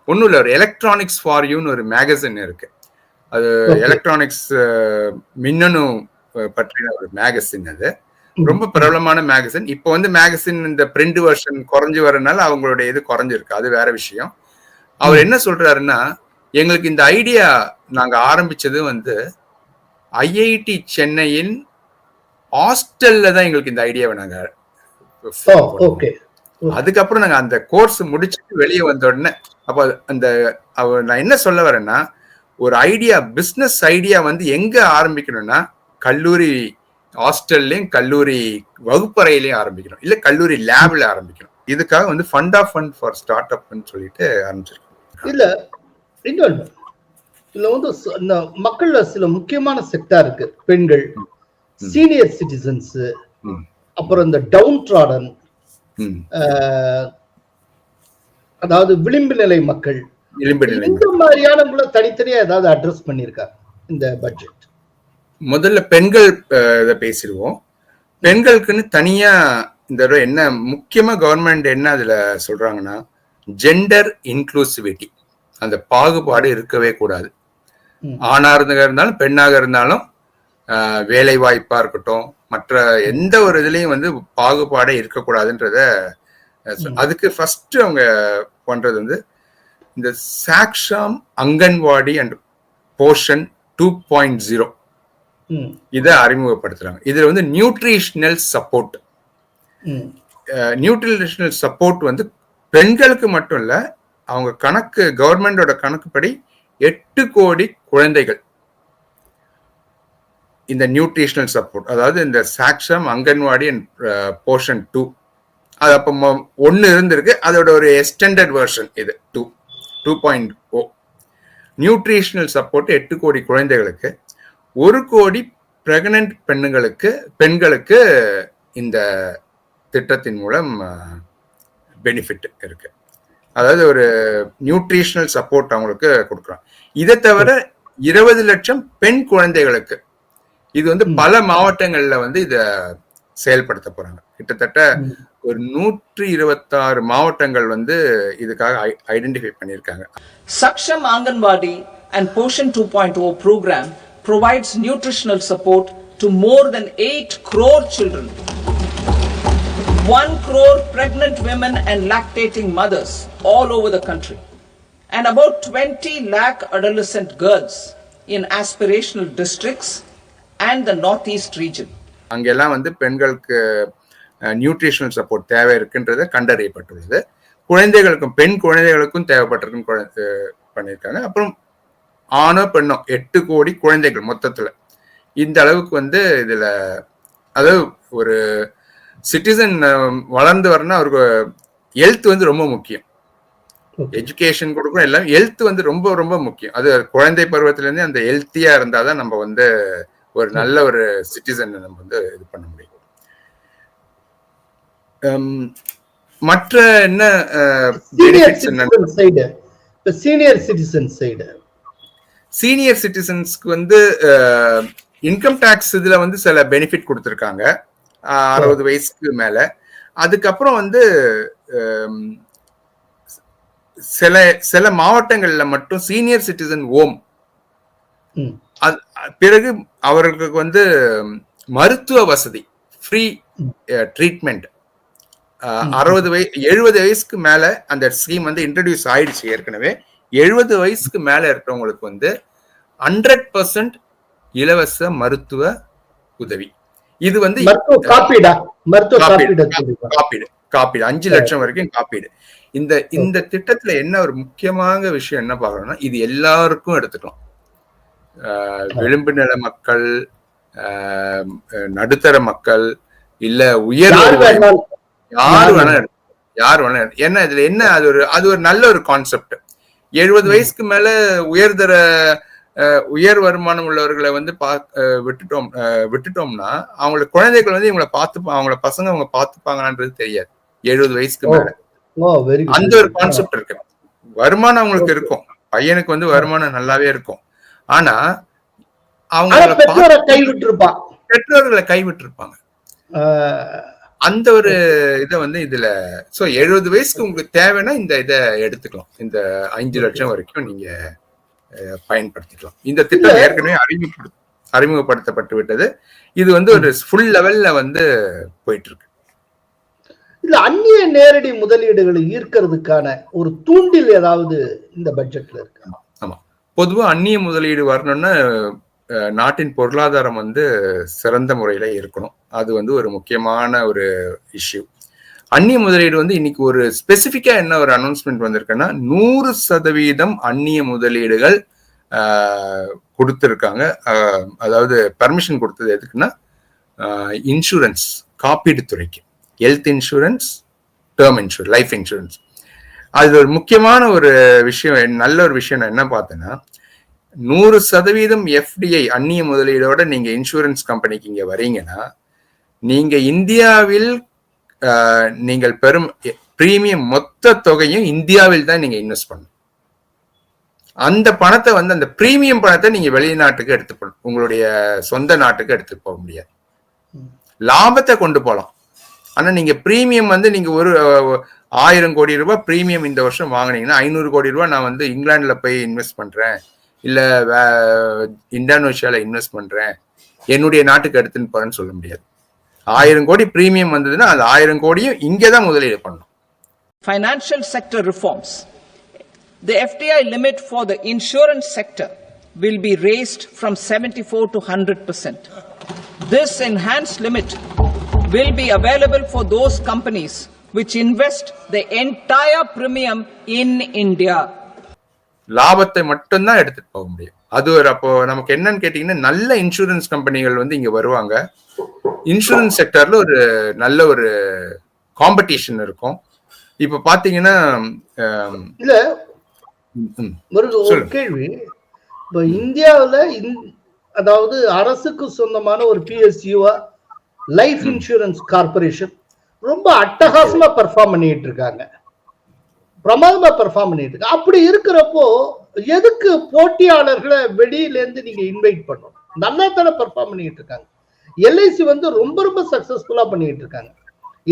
ஒன்றும் இல்லை. ஒரு எலக்ட்ரானிக்ஸ் ஃபார் யூன்னு ஒரு மேகசின் இருக்கு. அது எலக்ட்ரானிக்ஸ் மின்னணு பற்றின ஒரு மேகசின். அது ரொம்ப பிரபலமான மேகசின். இப்போ வந்து மேகசின் இந்த பிரிண்ட் வெர்ஷன் குறைஞ்சு வரனால அவங்களுடைய இது குறைஞ்சிருக்கு, அது வேற விஷயம். அவர் என்ன சொல்றாருன்னா, எங்களுக்கு இந்த ஐடியா நாங்க ஆரம்பிச்சது வந்து ஐஐடி சென்னையின் ஹாஸ்டல்ல தான் எங்களுக்கு இந்த ஐடியாவை நாங்க அதுக்கப்புறம் நாங்க அந்த கோர்ஸ் முடிச்சுட்டு வெளியே வந்த உடனே அப்ப நான் என்ன சொல்ல வரேன்னா, ஒரு ஐடியா பிசினஸ் ஐடியா வந்து எங்க ஆரம்பிக்கணும்னா கல்லூரி ஹாஸ்டல்லையும் கல்லூரி வகுப்பறையிலையும் ஆரம்பிக்கணும், இல்ல கல்லூரி லேப்ல ஆரம்பிக்கணும். இதுக்காக வந்து fund of fund for start அப்னு சொல்லிட்டு ஆரம்பிச்சிருக்கோம். இல்ல இன்னொன்று இதுல வந்து இந்த மக்கள்ல சில முக்கியமான செக்டார் இருக்கு. பெண்கள், சீனியர் சிட்டிசன்ஸ், அப்புறம் இந்த டவுன் ட்ராடன், அதாவது விளிம்பு நிலை மக்கள், இந்த மாதிரியான தனித்தனியா ஏதாவது அட்ரஸ் பண்ணிருக்காங்க இந்த பட்ஜெட்? முதல்ல பெண்கள் இதை பேசிடுவோம். பெண்களுக்குன்னு தனியா இந்த என்ன முக்கியமா கவர்மெண்ட் என்ன அதுல சொல்றாங்கன்னா, ஜெண்டர் இன்க்ளூசிவிட்டி, அந்த பாகுபாடு இருக்கவே கூடாது. ஆணாக இருந்தாலும் பெண்ணாக இருந்தாலும் வேலை வாய்ப்பா இருக்கட்டும், மற்ற எந்த ஒரு இதுலயும் வந்து பாகுபாடே இருக்கக்கூடாதுன்றத அதுக்கு ஃபர்ஸ்ட் அவங்க பண்றது வந்து இந்த சாக்ஷாம் அங்கன்வாடி அண்ட் போஷன் 2.0 இதை அறிமுகப்படுத்துறாங்க. இதுல வந்து நியூட்ரிஷனல் சப்போர்ட் வந்து பெண்களுக்கு மட்டும் இல்ல, அவங்க கணக்கு கவர்மெண்டோட கணக்குப்படி 8 கோடி குழந்தைகள் இந்த நியூட்ரிஷனல் சப்போர்ட், அதாவது இந்த சாக்ஷம் அங்கன்வாடி அண்ட் போஷன் 2 அது அப்போ 1 இருந்திருக்கு, அதோட ஒரு எக்ஸ்டெண்டட் வெர்ஷன் இது 2.0. நியூட்ரிஷனல் சப்போர்ட் 8 கோடி குழந்தைகளுக்கு, 1 கோடி பிரெக்னன்ட் பெண்களுக்கு இந்த திட்டத்தின் மூலம் பெனிஃபிட் இருக்கு. அதாவது ஒரு நியூட்ரிஷனல் சப்போர்ட் அவங்களுக்கு கொடுக்குறோம். இதை தவிர 20 லட்சம் பெண் குழந்தைகளுக்கு இது வந்து பல மாவட்டங்கள்ல வந்து இத செயல்படுத்த போறாங்க. கிட்டத்தட்ட ஒரு 126 மாவட்டங்கள் வந்து இதுக்காக ஐடென்டிஃபை பண்ணியிருக்காங்க. Saksham Anganwadi and Poshan 2.0 program provides nutritional support to more than 8 crore children, 1 crore pregnant women and lactating mothers all over the country, and about 20 lakh adolescent girls in aspirational districts and the northeast region. அங்கெல்லாம் வந்து பெண்களுக்கு நியூட்ரிஷனல் சப்போர்ட் தேவை இருக்குன்றத கண்டறியப்பட்டுள்ளது. குழந்தைகளுக்கும் பெண் குழந்தைகளுக்கும் தேவைப்பட்டிருக்குன்னு பண்ணியிருக்காங்க. அப்புறம் ஆணோ பெண்ணோ 8 கோடி குழந்தைகள் மொத்தத்துல இந்த அளவுக்கு வந்து இதுல, அதாவது ஒரு சிட்டிசன் வளர்ந்து வரணும்னா அவருக்கு ஹெல்த் வந்து ரொம்ப முக்கியம். எஜுகேஷன் கொடுக்கணும், எல்லாம் ஹெல்த் வந்து ரொம்ப ரொம்ப முக்கியம். அது குழந்தை பருவத்துல இருந்து அந்த ஹெல்த்தியா இருந்தாதான் நம்ம வந்து ஒரு நல்ல ஒரு சிட்டிசன் நம்ம வந்து இது பண்ண முடியும். மற்ற என்ன சீனியர் சிட்டிசன்ஸ்க்கு வந்து இன்கம் டாக்ஸ் இதுல வந்து சில பெனிஃபிட் கொடுத்துருக்காங்க 60 வயசுக்கு மேல. அதுக்கப்புறம் வந்து சில மாவட்டங்கள்ல மட்டும் சீனியர் சிட்டிசன் ஹோம், பிறகு அவர்களுக்கு வந்து மருத்துவ வசதி, ஃப்ரீ ட்ரீட்மெண்ட் 70 வயசுக்கு மேல அந்த ஸ்கீம் வந்து இன்ட்ரடியூஸ் ஆயிடுச்சு ஏற்கனவே. 70 வயசுக்கு மேல இருக்கிறவங்களுக்கு வந்து 100% இலவச மருத்துவ உதவி. இது வந்து காப்பீடு 5 லட்சம் வரைக்கும் காப்பீடு. இந்த திட்டத்துல என்ன ஒரு முக்கியமான விஷயம் என்ன பாக்கணும்னா, இது எல்லாருக்கும் எடுத்துக்கலாம். விளிம்பு நில மக்கள், நடுத்தர மக்கள், இல்ல உயர் யாரு வேணா. ஏன்னா இதுல என்ன, அது ஒரு நல்ல ஒரு கான்செப்ட். 70 வயசுக்கு மேல உயர் வருமானம் உள்ளவர்களை வந்து விட்டுட்டோம்னா அவங்களுக்கு குழந்தைகள் வந்து இவங்களை அவங்கள பசங்க அவங்க பாத்துப்பாங்கன்றது தெரியாது. 70 வயசுக்கு மேல அந்த ஒரு கான்செப்ட் இருக்கு. வருமானம் அவங்களுக்கு இருக்கும், பையனுக்கு வந்து வருமானம் நல்லாவே இருக்கும். ஆனா அவங்க பெற்றோர்களை கைவிட்டிருப்பாங்க. அந்த ஒரு இதை வந்து இதுல 70 வயசுக்கு உங்களுக்கு தேவைன்னா இந்த இதை எடுத்துக்கலாம். இந்த 5 லட்சம் வரைக்கும் நீங்க பயன்படுத்திக்கலாம். இந்த திட்டம் ஏற்கனவே அறிமுகப்படுத்தப்பட்டு விட்டது. இது வந்து ஒரு ஃபுல் லெவல்ல வந்து போயிட்டு இருக்கு. இல்ல, அந்நிய நேரடி முதலீடுகளை ஈர்க்கிறதுக்கான ஒரு தூண்டில் ஏதாவது இந்த பட்ஜெட்ல இருக்கு? ஆமா, பொதுவா அந்நிய முதலீடு வரணும்னா நாட்டின் பொருளாதாரம் வந்து சிறந்த முறையில இருக்கணும். அது வந்து ஒரு முக்கியமான ஒரு இஷ்யூ. அந்நிய முதலீடு வந்து இன்னைக்கு ஒரு ஸ்பெசிபிக்கா என்ன ஒரு அனௌன்ஸ்மெண்ட் வந்திருக்குன்னா 100% அந்நிய முதலீடுகள் கொடுத்திருக்காங்க. அதாவது பர்மிஷன் கொடுத்தது எதுக்குன்னா இன்சூரன்ஸ், காப்பீடு துறைக்கு, health insurance, term insurance, life insurance. அது ஒரு முக்கியமான ஒரு விஷயம். நல்ல ஒரு விஷயம் என்ன பார்த்தேன்னா 100% FDI அந்நிய முதலீடோட நீங்க இன்சூரன்ஸ் கம்பெனிக்கு இங்க வரீங்கன்னா நீங்க இந்தியாவில் நீங்கள் பெரும் பிரீமியம் மொத்த தொகையும் இந்தியாவில் தான் நீங்க இன்வெஸ்ட் பண்ணணும். அந்த பணத்தை வந்து அந்த பிரீமியம் பணத்தை நீங்க வெளிநாட்டுக்கு எடுத்து உங்களுடைய சொந்த நாட்டுக்கு எடுத்துட்டு போக முடியாது. லாபத்தை கொண்டு போகலாம், ஆனா நீங்க பிரீமியம் வந்து நீங்க ஒரு 1000 கோடி ரூபாய் பிரீமியம் இந்த வருஷம் வாங்கினீங்கன்னா 500 கோடி ரூபாய் நான் வந்து இங்கிலாந்துல போய் இன்வெஸ்ட் பண்றேன், இல்ல இந்தோனேஷியால இன்வெஸ்ட் பண்றேன், என்னுடைய நாட்டுக்கு எடுத்துன்னு போறேன்னு சொல்ல முடியாது. 1000 கோடி பிரீமியம் வந்ததுன்னா அது 1000 கோடியும் இங்கதான் முதலீடு பண்ணணும். Financial sector reforms. The FDI limit for the insurance sector will be raised from 74 to 100%. This enhanced limit will be available for those companies which invest the entire premium in India. லாபத்தை மட்டும்தான் எடுத்துட்டு போக முடியும். அது ஒரு அப்போ நமக்கு என்னன்னு கேட்டீங்கன்னா நல்ல இன்சூரன்ஸ் கம்பெனிகள் வந்து இங்க வருவாங்க. இன்சூரன்ஸ் செக்டர்ல ஒரு நல்ல ஒரு காம்படிஷன் இருக்கும். இப்ப பாத்தீங்கன்னா இல்ல ஒரு கேள்வி, இப்ப இந்தியாவுல அதாவது அரசுக்கு சொந்தமான ஒரு PSU லைஃப் இன்சூரன்ஸ் கார்பரேஷன் ரொம்ப அட்டகாசமா பெர்ஃபார்ம் பண்ணிட்டு இருக்காங்க. பிரமாதமா பெர்ஃபார்ம் பண்ணிட்டு இருக்கு. அப்படி இருக்கிறப்போ எதுக்கு போட்டியாளர்களை வெளியில இருந்து நீங்க இன்வைட் பண்ணணும்? நல்லா தானே பெர்ஃபார்ம் பண்ணிட்டு இருக்காங்க. எல்ஐசி வந்து ரொம்ப ரொம்ப சக்சஸ்ஃபுல்லா பண்ணிட்டு இருக்காங்க.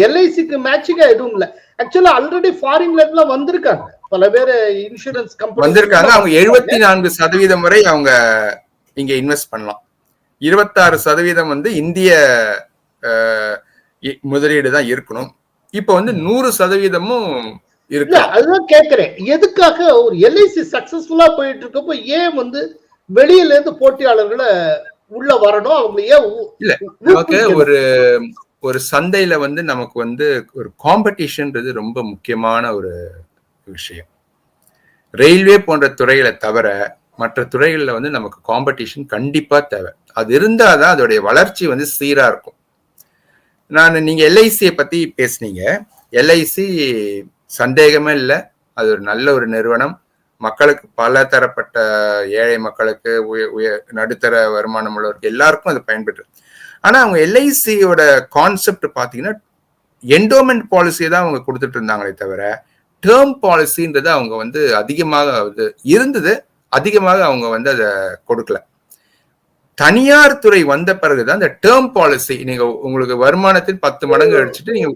எல்ஐசிக்கு மேட்சிங்கா எதுவும் இல்ல. ஆக்சுவலா ஆல்ரெடி ஃபாரின்ல எல்லாம் வந்திருக்காங்க, பல பேர் இன்சூரன்ஸ் கம்பெனி வந்திருக்காங்க. அவங்க 74% வரை அவங்க இங்க இன்வெஸ்ட் பண்ணலாம். 26% வந்து இந்திய முதலீடு தான் இருக்கணும். இப்ப வந்து 100%மும் இருக்கு. அதுதான் கேட்கிறேன், எதுக்காக ஒரு எல்ஐசி சக்சஸ்ஃபுல்லா போயிட்டு இருக்கப்போ ஏன் வந்து வெளியில இருந்து போட்டியாளர்களை உள்ள வரணும்? அவங்க ஏன் இல்ல, நமக்கு ஒரு சந்தையில வந்து நமக்கு வந்து ஒரு காம்படிஷன்ன்றது ரொம்ப முக்கியமான ஒரு விஷயம். ரயில்வே போன்ற துறைகளை தவிர மற்ற துறைகள்ல வந்து நமக்கு காம்படிஷன் கண்டிப்பா தேவை. அது இருந்தாதான் அதோடைய வளர்ச்சி வந்து சீரா இருக்கும். நீங்க எல்ஐசியை பத்தி பேசுனீங்க. எல்ஐசி சந்தேகமே இல்லை, அது ஒரு நல்ல ஒரு நிறுவனம். மக்களுக்கு பல தரப்பட்ட ஏழை மக்களுக்கு, நடுத்தர வருமானம் உள்ளவருக்கு எல்லாருக்கும் அது பயன்பெற்று. ஆனா அவங்க எல்ஐசியோட கான்செப்ட் பாத்தீங்கன்னா என்டோமெண்ட் பாலிசியை தான் அவங்க கொடுத்துட்டு இருந்தாங்களே தவிர டேர்ம் பாலிசின்றது அவங்க வந்து அதிகமாக இருந்தது, அதிகமாக அவங்க வந்து அதை கொடுக்கல. தனியார் துறை வந்த பிறகுதான் இந்த டேர்ம் பாலிசி, நீங்க உங்களுக்கு வருமானத்தின் 10 மடங்கு அடிச்சுட்டு நீங்க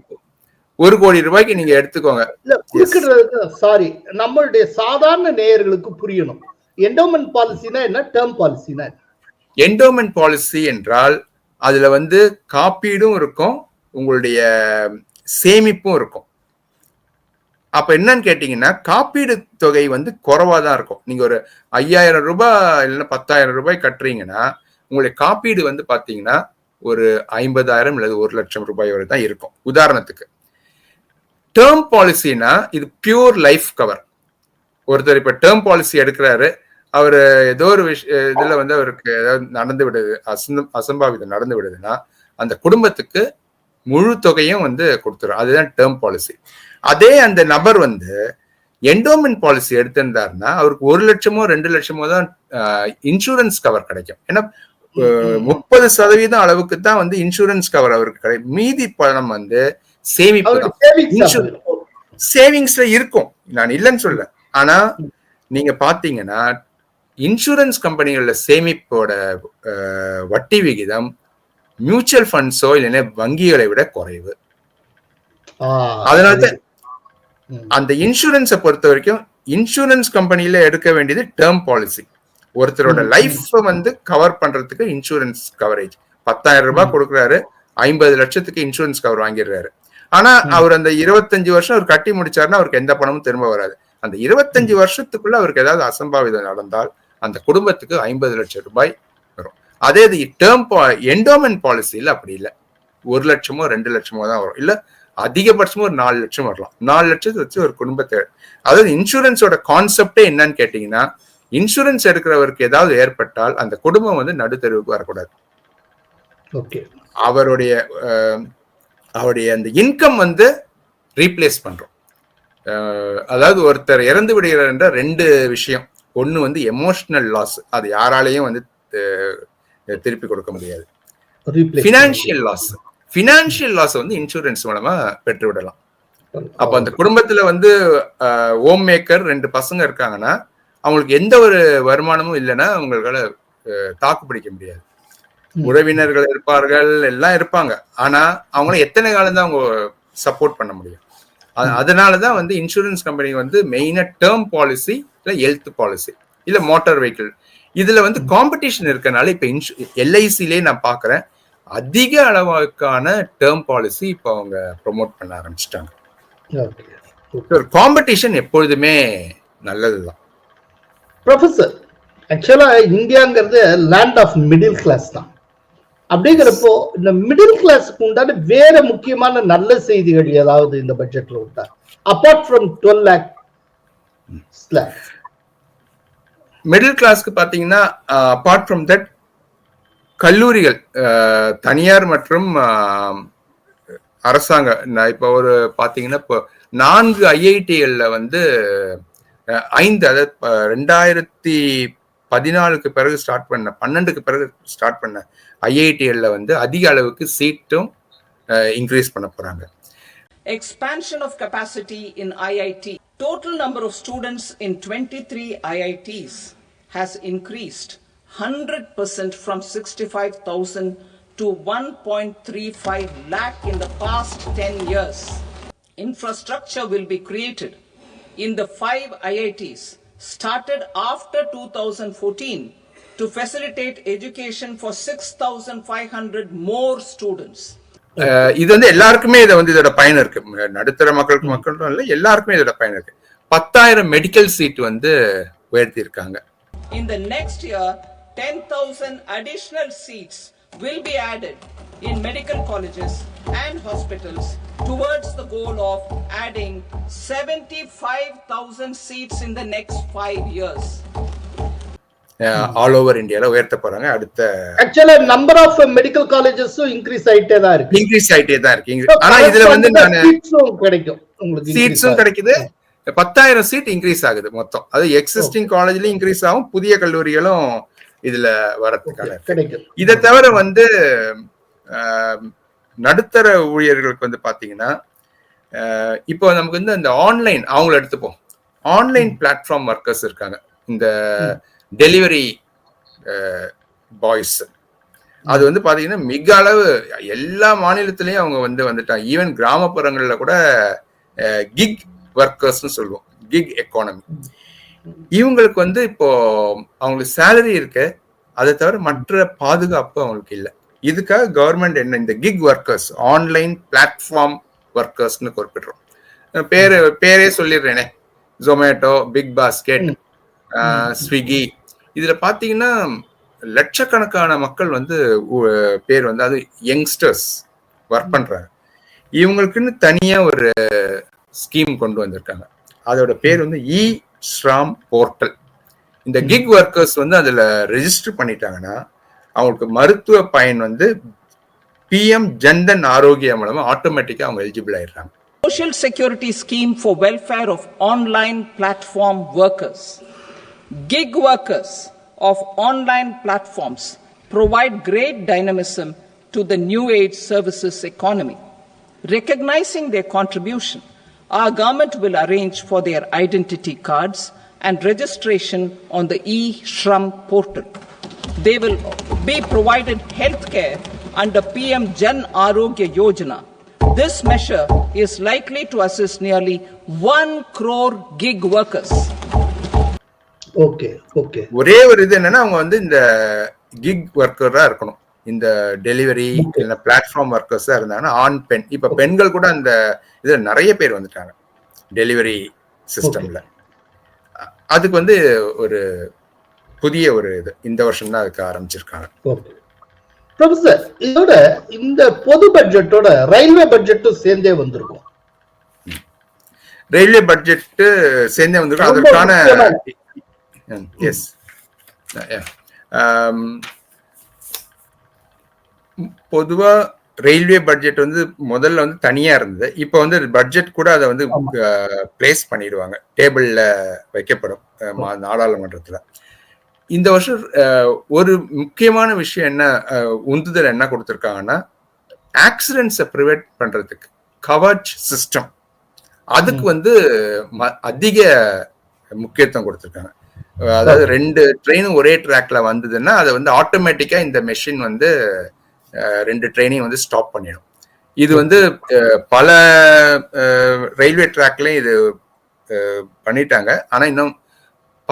1 கோடி ரூபாய்க்கு நீங்க எடுத்துக்கோங்க. சாரி, நம்மளுடைய சாதாரண நேயர்களுக்கு புரியணும், என்டோமெண்ட் பாலிசினா என்ன, டேர்ம் பாலிசினா? என்டோமெண்ட் பாலிசி என்றால் அதுல வந்து காப்பீடும் இருக்கும், உங்களுடைய சேமிப்பும் இருக்கும். அப்ப என்னன்னு கேட்டீங்கன்னா காப்பீடு தொகை வந்து குறைவா தான் இருக்கும். நீங்க ஒரு 5000 ரூபாய் இல்லைன்னா 10,000 ரூபாய் கட்டுறீங்கன்னா உங்களுடைய காப்பீடு வந்து பாத்தீங்கன்னா ஒரு 50,000 அல்லது 1,00,000 ரூபாய் வரை தான் இருக்கும். உதாரணத்துக்கு டேர்ம் பாலிசினா இது பியூர் லைஃப் கவர். ஒருத்தர் இப்ப டேர்ம் பாலிசி எடுக்கிறாரு, அவரு ஏதோ ஒரு இதுல வந்து அவருக்கு ஏதாவது நடந்து விடுது, அசம்பாவிதம் நடந்து விடுதுன்னா அந்த குடும்பத்துக்கு முழு தொகையும் வந்து கொடுத்துரும். அதுதான் டேர்ம் பாலிசி. அதே அந்த நபர் வந்து என்டோமெண்ட் பாலிசி எடுத்திருந்தாருன்னா அவருக்கு 1 லட்சமோ 2 லட்சமோ தான் இன்சூரன்ஸ் கவர் கிடைக்கும். ஏன்னா 30% அளவுக்கு தான் வந்து இன்சூரன்ஸ் கவர் அவருக்கு கிடைக்கும். மீதி பணம் வந்து சேமிப்பு, சேவிங்ஸ்ல இருக்கும். நான் இல்லைன்னு சொல்ல. ஆனா நீங்க பாத்தீங்கன்னா இன்சூரன்ஸ் கம்பெனிகள்ல சேமிப்போட வட்டி விகிதம் மியூச்சுவல் ஃபண்ட்ஸோ இல்லைன்னா வங்கிகளை விட குறைவு. அதனால அந்த இன்சூரன்ஸை பொறுத்த வரைக்கும் இன்சூரன்ஸ் கம்பெனியில எடுக்க வேண்டியது டேர்ம் பாலிசி. ஒருத்தரோட லைஃப் வந்து கவர் பண்றதுக்கு இன்சூரன்ஸ் கவரேஜ் 10,000 ரூபாய் கொடுக்குறாரு, 50 லட்சத்துக்கு இன்சூரன்ஸ் கவர் வாங்கிடுறாரு. ஆனா அவர் அந்த 25 வருஷம் அவர் கட்டி முடிச்சாருன்னா அவருக்கு எந்த பணமும் திரும்ப வராது. அந்த 25 வருஷத்துக்குள்ள அவருக்கு ஏதாவது அசம்பாவிதம் நடந்தால் அந்த குடும்பத்துக்கு 50 லட்சம் ரூபாய் வரும். அதே டேர்ம் என்டோமெண்ட் பாலிசியில அப்படி இல்லை. 1 லட்சமோ 2 லட்சமோ தான் வரும். இல்ல அதிகபட்சமா ஒரு 4 லட்சம் வரலாம். 4 லட்சத்தை வச்சு ஒரு குடும்பத்தை, அதாவது இன்சூரன்ஸோட கான்செப்டே என்னன்னு கேட்டீங்கன்னா இன்சூரன்ஸ் எடுக்கிறவருக்கு ஏதாவது ஏற்பட்டால் அந்த குடும்பம் வந்து நடுத்தருவுக்கு வரக்கூடாது. அவருடைய அந்த இன்கம் வந்து ரீப்ளேஸ் பண்றோம். அதாவது ஒருத்தர் இறந்து விடுகிறார் என்ற 2 விஷயம். ஒண்ணு வந்து எமோஷனல் லாஸ், அது யாராலையும் வந்து திருப்பி கொடுக்க முடியாது. பினான்சியல் லாஸ் வந்து இன்சூரன்ஸ் மூலமா பெற்று விடலாம். அப்ப அந்த குடும்பத்துல வந்து ஹோம் மேக்கர் 2 பசங்க இருக்காங்கன்னா அவங்களுக்கு எந்த ஒரு வருமானமும் இல்லைன்னா அவங்களால தாக்கு பிடிக்க முடியாது. உறவினர்கள் இருப்பார்கள், எல்லாம் இருப்பாங்க. ஆனா அவங்கள எத்தனை காலம் தான் அவங்க சப்போர்ட் பண்ண முடியும்? அதனாலதான் வந்து இன்சூரன்ஸ் கம்பெனி வந்து மெயினா டேர்ம் பாலிசி இல்ல ஹெல்த் பாலிசி இல்ல மோட்டார் வெஹிக்கிள் இதுல வந்து காம்படிஷன் இருக்கனால இப்ப எல்ஐசிலே நான் பாக்குறேன் அதிக அளவுக்கான டேர்ம் பாலிசி இப்ப அவங்க ப்ரொமோட் பண்ண ஆரம்பிச்சிட்டாங்க. காம்படிஷன் எப்பொழுதுமே நல்லதுதான். ப்ரொஃபசர், ஆக்சுவலா இந்தியாங்கிறது லேண்ட் ஆஃப் மிடில் கிளாஸ் தான். அப்படிங்கிறப்போ இந்த மிடில் கிளாஸ்க்கு உண்டான வேற முக்கியமான நல்ல செய்திகள் ஏதாவது இந்த பட்ஜெட்ல உண்டா? அபார்ட் ஃப்ரம் 12 lakh மிடில் கிளாஸ்க்கு பாத்தீங்கன்னா அபார்ட் ஃப்ரம் தட் கல்லூரிகள் தனியார் மற்றும் அரசாங்க இப்ப ஒரு பாத்தீங்கன்னா இப்போ 4 ஐஐடிகள்ல வந்து 5 அதாவது 2014 பிறகு ஸ்டார்ட் பண்ண 12க்கு பிறகு ஸ்டார்ட் பண்ண ஐஐடிகள்ல வந்து அதிக அளவுக்கு சீட்டும் இன்க்ரீஸ் பண்ண போறாங்க. expansion of capacity in IIT. Total number of students in 23 IITs has increased 100% from 65,000 to 1.35 lakh in the past 10 years. Infrastructure will be created in the 5 IITs started after 2014 to facilitate education for 6,500 more students. இது வந்து எல்லாருக்குமே இதை வந்து இதோட பயன் இருக்கு. நடுத்தர மக்களுக்கு மட்டும் இல்ல, எல்லாருக்குமே இதோட பயன் இருக்கு. 10,000 மெடிக்கல் சீட் வந்து உயர்த்தி இருக்காங்க. In the next year, 10,000 additional seats will be added in medical colleges and hospitals towards the goal of adding 75,000 seats in the next 5 years. All over இந்தியால உயர்த்த போறாங்க. அடுத்த ஆக்சுவலா நம்பர் ஆஃப் மெடிக்கல் காலேஜஸும் இன்க்ரீஸ் ஆயிட்டே தான் இருக்கு. இன்க்ரீஸ் ஆயிட்டே தான் இருக்கு. ஆனா இதுல வந்து நான் சீட்ஸும் கிடைக்கும், உங்களுக்கு சீட்ஸும் கிடைக்குது. 10,000 சீட் இன்க்ரீஸ் ஆகுது மொத்தம். அது எக்ஸிஸ்டிங் காலேஜ்லயும் இன்க்ரீஸ் ஆகும், புதிய கல்லூரிகளும் இதுல வரதுக்கான கிடைக்கும். இதை தவிர வந்து நடுத்தர ஊழியர்களுக்கு வந்து பாத்தீங்கன்னா இப்போ நமக்கு வந்து அந்த ஆன்லைன் அவங்களை எடுத்துப்போம். ஆன்லைன் பிளாட்ஃபார்ம் ஒர்க்கர்ஸ் இருக்காங்க, இந்த டெலிவரி பாய்ஸ். அது வந்து பாத்தீங்கன்னா மிக அளவு எல்லா மாநிலத்திலயும் அவங்க வந்து வந்துட்டாங்க. ஈவன் கிராமப்புறங்கள்ல கூட கிக் ஒர்க்கர்ஸ்னு சொல்லுவோம், கிக் எக்கானமி. இவங்களுக்கு வந்து இப்போ அவங்களுக்கு சேலரி இருக்கு, அதை தவிர மற்ற பாதுகாப்பு அவங்களுக்கு இல்லை. இதுக்காக கவர்மெண்ட் என்ன இந்த கிக் ஒர்க்கர்ஸ், ஆன்லைன் பிளாட்ஃபார்ம் ஒர்க்கர்ஸ்னு குறிப்பிடுறோம். பேரே சொல்லிடுறேனே, ஜொமேட்டோ, பிக் பாஸ்கெட், ஸ்விக்கி, இதுல பாத்தீங்கன்னா லட்சக்கணக்கான மக்கள் வந்து பேர் வந்து அது யங்ஸ்டர்ஸ் ஒர்க் பண்றாங்க. இவங்களுக்குன்னு தனியா ஒரு ஸ்கீம் கொண்டு வந்திருக்காங்க. அதோட பேர் வந்து இ-ஷ்ராம் போர்ட்டல். இந்த கிக் ஒர்க்கர்ஸ் வந்து அதுல ரெஜிஸ்டர் பண்ணிட்டாங்கன்னா அவங்களுக்கு மருத்துவ பயன் வந்து பிஎம் ஜன்தன் ஆரோக்கியா மூலமா ஆட்டோமேட்டிக்கா அவங்க எலிஜிபிள் ஆயிடுறாங்க. Social Security Scheme for Welfare of Online Platform Workers. Gig workers of online platforms provide great dynamism to the new age services economy. Recognizing their contribution, our government will arrange for their identity cards and registration on the e-Shram portal. They will be provided healthcare under PM Jan Arogya Yojana. This measure is likely to assist nearly 1 crore gig workers. Okay okay. ஒரே ஒரு இது என்னன்னா, அவங்க வந்து இந்த கிக் ஒர்க்கரா இருக்கணும். இந்த டெலிவரி இல்ல பிளாட்ஃபார்ம் ஒர்க்கர்ஸா இருந்தாங்கன்னா ஆண் பெண். இப்ப பெண்கள் கூட அந்த இதுல நிறைய பேர் வந்துட்டாங்க டெலிவரி சிஸ்டம்ல. அதுக்கு வந்து ஒரு புதிய ஒரு இது இந்த வருஷம் தான் அதுக்கு ஆரம்பிச்சிருக்காங்க. ப்ரொஃபசர், இதோட இந்த பொது பட்ஜெட்டோட ரயில்வே பட்ஜெட்டும் சேர்ந்தே வந்திருக்கும். ரயில்வே பட்ஜெட் சேர்ந்தே வந்திருக்கும். அதற்கான எஸ் பொதுவா ரயில்வே பட்ஜெட் வந்து முதல்ல வந்து தனியா இருந்தது. இப்ப வந்து பட்ஜெட் கூட அதை வந்து பிளேஸ் பண்ணிடுவாங்க, டேபிள்ல வைக்கப்படும் நாடாளுமன்றத்துல. இந்த வருஷம் ஒரு முக்கியமான விஷயம் என்ன, உந்துதல் என்ன கொடுத்திருக்காங்கன்னா, ஆக்சிடென்ட்ஸை ப்ரிவென்ட் பண்றதுக்கு கவர்ச் சிஸ்டம், அதுக்கு வந்து அதிக முக்கியத்துவம் கொடுத்திருக்காங்க. அதாவது 2 ட்ரெயினும் ஒரே ட்ராக்ல வந்ததுன்னா அதை வந்து ஆட்டோமேட்டிக்கா இந்த மெஷின் வந்து 2 ட்ரெயினையும் வந்து ஸ்டாப் பண்ணிடும். இது வந்து பல ரயில்வே ட்ராக்லயும் இது பண்ணிட்டாங்க. ஆனா இன்னும்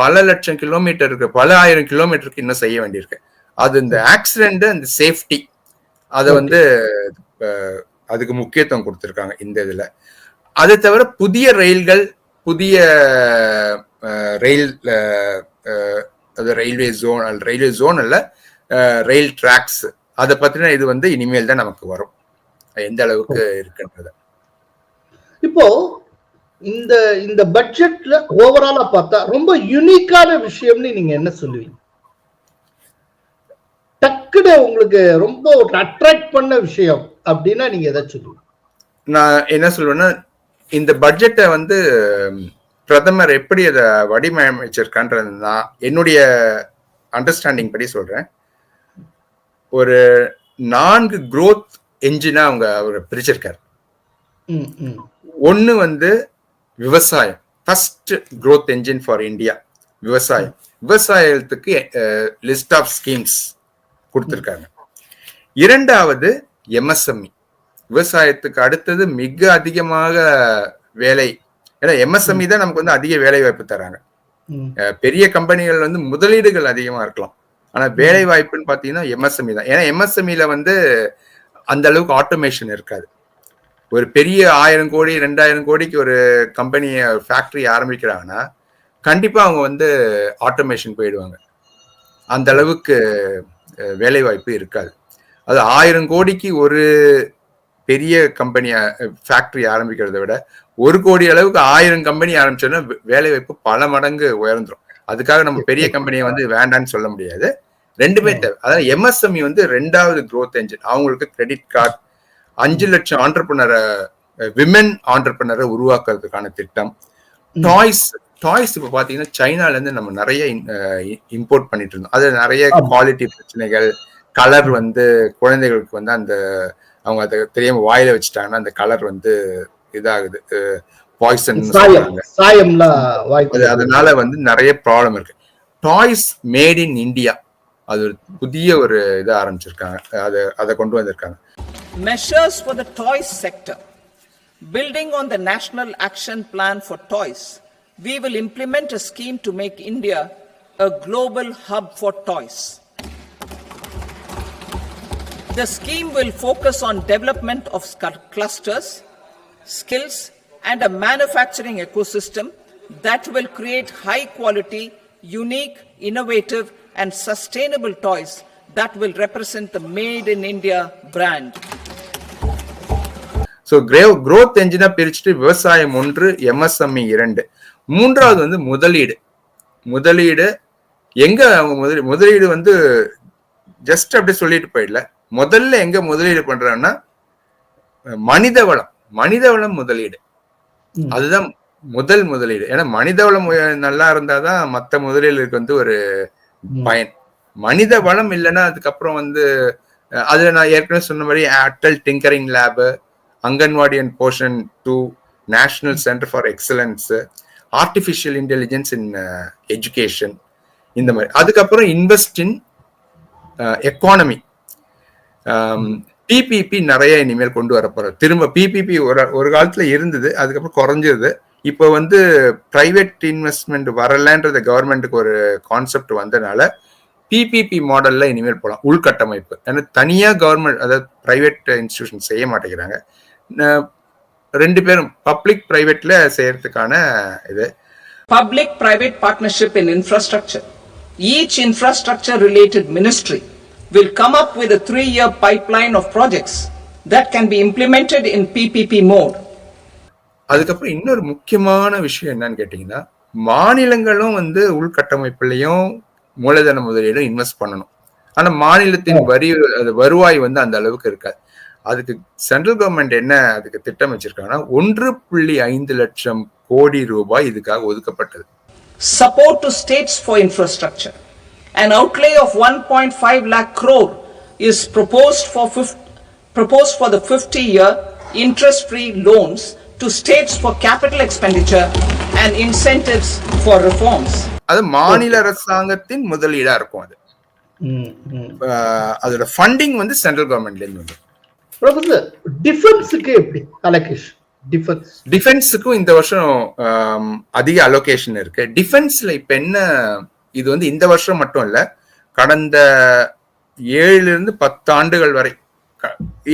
பல லட்சம் கிலோமீட்டருக்கு, பல ஆயிரம் கிலோமீட்டருக்கு இன்னும் செய்ய வேண்டியிருக்கு. அது இந்த ஆக்சிடென்ட், அந்த சேஃப்டி, அதை வந்து அதுக்கு முக்கியத்துவம் கொடுத்திருக்காங்க இந்த இதுல. அதை தவிர புதிய ரயில்கள், புதிய ரயில்வே ஜோன் அல்ல, ரயில் டிராக்ஸ், அதை பத்தின இது வந்து இனிமேல் தான் நமக்கு வரும், எந்த அளவுக்கு இருக்குன்றத. இப்போ இந்த இந்த பட்ஜெட்ல ஓவராலா பார்த்தா ரொம்ப யூனிக்கான விஷயம்னு நீங்க என்ன சொல்லுவீங்க? டக்குனு உங்களுக்கு ரொம்ப அட்ராக்ட் பண்ண விஷயம் அப்படின்னா நீங்க எதை சொல்லுவீங்க? நான் என்ன சொல்லுவேன்னா, இந்த பட்ஜெட்டை வந்து பிரதமர் எப்படி அதை வடிவமைச்சிருக்கான்றது நான் என்னுடைய அண்டர்ஸ்டாண்டிங் படி சொல்றேன். ஒரு 4 growth என்ஜினா அவர் பிரிச்சிருக்காரு. ஒன்னு வந்து விவசாயம், first growth engine for India விவசாயம். விவசாயத்துக்கு லிஸ்ட் ஆஃப் ஸ்கீம்ஸ் கொடுத்திருக்காங்க. இரண்டாவது MSME, விவசாயத்துக்கு அடுத்தது மிக அதிகமாக வேலை, ஏன்னா MSME தான் நமக்கு வந்து அதிக வேலை வாய்ப்பு தராங்க. பெரிய கம்பெனிகள் வந்து முதலீடுகள் அதிகமா இருக்கலாம், ஆனா வேலை வாய்ப்புன்னு பாத்தீங்கன்னா MSME தான். ஏன்னா MSMEல வந்து அந்த அளவுக்கு ஆட்டோமேஷன் இருக்காது. ஒரு பெரிய 1000 கோடி 2000 கோடிக்கு ஒரு கம்பெனியை ஃபேக்டரி ஆரம்பிக்கிறாங்கன்னா கண்டிப்பா அவங்க வந்து ஆட்டோமேஷன் போயிடுவாங்க. அந்த அளவுக்கு வேலை வாய்ப்பு இருக்காது. அது 1000 கோடிக்கு ஒரு பெரிய கம்பெனியை ஃபேக்டரி ஆரம்பிக்கிறத விட 1 கோடி அளவுக்கு 1000 கம்பெனி ஆரம்பிச்சோன்னா வேலை வாய்ப்பு பல மடங்கு உயர்ந்துடும். அதுக்காக நம்ம பெரிய கம்பெனியை வந்து வேண்டான்னு சொல்ல முடியாது, ரெண்டுமே தேவை. அதாவது MSME வந்து ரெண்டாவது growth engine. அவங்களுக்கு கிரெடிட் கார்டு, 5 லட்சம் ஆண்டர்பிரினரை, விமென் ஆண்டர்பிரினரை உருவாக்குறதுக்கான திட்டம். டாய்ஸ் இப்ப பாத்தீங்கன்னா சைனால இருந்து நம்ம நிறைய இம்போர்ட் பண்ணிட்டு இருந்தோம். அது நிறைய குவாலிட்டி பிரச்சனைகள், கலர் வந்து குழந்தைகளுக்கு வந்து அந்த அவங்க அதை தெரியாம வாயில வச்சுட்டாங்கன்னா அந்த கலர் வந்து இதாகுது, பாய்சன், அதனால வந்து நிறைய ப்ராப்ளம் இருக்கு. டாய்ஸ் மேட் இன் இந்தியா, அது ஒரு புதிய ஒரு இதை ஆரம்பிச்சிருக்காங்க, அதை கொண்டு வந்திருக்காங்க. Measures for the toys sector. Building on the National Action Plan for Toys, we will implement a scheme to make India a global hub for toys. The scheme will focus on development of clusters, skills, and a manufacturing ecosystem that will create high quality, unique, innovative, and sustainable toys that will represent the Made in India brand. So growth engine பிரிச்சுட்டு விவசாயம் 1, MSME 2. மூன்றாவது வந்து முதலீடு. எங்க அவங்க முதலீடு வந்து ஜஸ்ட் அப்படி சொல்லிட்டு போயிடல. முதல்ல எங்க முதலீடு பண்றாங்கன்னா மனித வளம் முதலீடு. அதுதான் முதலீடு. ஏன்னா மனித வளம் நல்லா இருந்தாதான் மற்ற முதலீடுகளுக்கு வந்து ஒரு பயன். மனித வளம் இல்லைன்னா அதுக்கப்புறம் வந்து அதுல நான் ஏற்கனவே சொன்ன மாதிரி Atal tinkering lab, anganwadi and Poshan 2, national centre for excellence, artificial intelligence in education, இந்த மாதிரி. அதுக்கப்புறம் இன்வெஸ்ட் இன் எக்கானமி. PPP நிறைய இனிமேல் கொண்டு வர போறோம். திரும்ப PPP ஒரு காலத்துல இருந்தது, அதுக்கப்புறம் குறைஞ்சது. இப்போ வந்து பிரைவேட் இன்வெஸ்ட்மெண்ட் வரலன்றது கவர்மெண்ட்டுக்கு ஒரு கான்செப்ட் வந்ததுனால PPP மாடல்ல இனிமேல் போகலாம். உள்கட்டமைப்பு, ஏன்னா தனியா கவர்மெண்ட் அதாவது பிரைவேட் இன்ஸ்டிடியூஷன் செய்ய மாட்டேங்கிறாங்க. 2 பேரும் பப்ளிக் பிரைவேட்ல செய்யறதுக்கான இது. Public private partnership in infrastructure. Each infrastructure related ministry will come up with a 3-year pipeline of projects that can be implemented in PPP mode. அதுக்கப்புறம் இன்னொரு முக்கியமான விஷயம் என்னன்னு கேட்டீங்கன்னா, மாநிலங்களும் வந்து உள்கட்டமைப்புலையும் மூலதன முதலீடும் இன்வெஸ்ட் பண்ணணும். ஆனா மாநிலத்தின் வருவாய் வந்து அந்த அளவுக்கு இருக்காது. அதுக்கு சென்ட்ரல் கவர்மெண்ட் என்ன அதுக்கு திட்டம் வச்சிருக்காங்கன்னா 1.5 லட்சம் கோடி ரூபாய் இதுக்காக ஒதுக்கப்பட்டது. Support to states for infrastructure. An outlay of 1.5 lakh crore is proposed for the 50-year interest-free loans to states for capital expenditure and incentives for reforms. அது மாநில அரசாங்கத்தின் முதலீடா இருக்கும். அது அதோட ஃபண்டிங் வந்து சென்ட்ரல் கவர்மெண்ட்ல இருந்து வந்து. ப்ரொஃபசர், டிஃபென்ஸ்க்கு எப்படி அலோகேஷன்? டிஃபென்ஸுக்கும் இந்த வருஷம் அதிக அலோகேஷன் இருக்கு. டிஃபென்ஸ்ல இப்ப என்ன, இது வந்து இந்த வருஷம் மட்டும் இல்ல, கடந்த 7-10 ஆண்டுகள் வரை,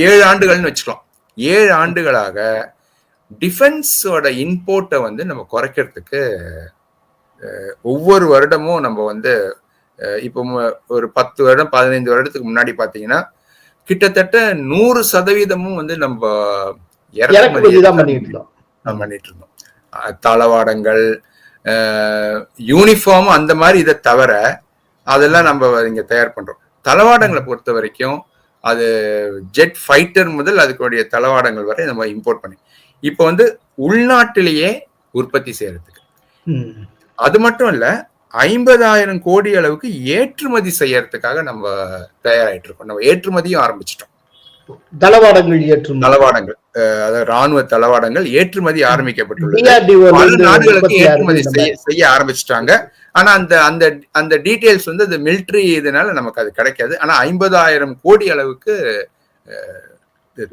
7 ஆண்டுகள்னு வச்சுக்கலாம், 7 ஆண்டுகளாக டிஃபென்ஸோட இம்போர்ட்டை வந்து நம்ம குறைக்கிறதுக்கு ஒவ்வொரு வருடமும் நம்ம வந்து இப்போ ஒரு 10 வருடம் 15 வருடத்துக்கு முன்னாடி பாத்தீங்கன்னா கிட்டத்தட்ட 100% வந்து நம்ம பண்ணிட்டு இருந்தோம். தளவாடங்கள், யூனிஃபார்ம், அந்த மாதிரி இதை தவிர அதெல்லாம் நம்ம இங்க தயார் பண்றோம். தளவாடங்களை பொறுத்த வரைக்கும் அது ஜெட் ஃபைட்டர் முதல் அதுக்குடைய தளவாடங்கள் வரை நம்ம இம்போர்ட் பண்ணி இப்ப வந்து உள்நாட்டிலேயே உற்பத்தி செய்யறதுக்கு. அது மட்டும் இல்ல, 50,000 கோடி அளவுக்கு ஏற்றுமதி செய்யறதுக்காக நம்ம தயாராயிட்டு இருக்கோம். நம்ம ஏற்றுமதியும் ஆரம்பிச்சிட்டோம். தளவாடங்கள் அதாவது ராணுவ தளவாடங்கள் ஏற்றுமதி ஆரம்பிக்கப்பட்டுள்ளது. DRDO ல பல இருந்து நாடுகளுக்கு 36 ஏற்றுமதி இந்த மாதிரி. செய்ய ஆரம்பிச்சிட்டாங்க. ஆனா அந்த அந்த அந்த டீடைல்ஸ் வந்து அது மிலிட்டரி இதனால நமக்கு அது கிடைக்காது. ஆனா 50,000 கோடி அளவுக்கு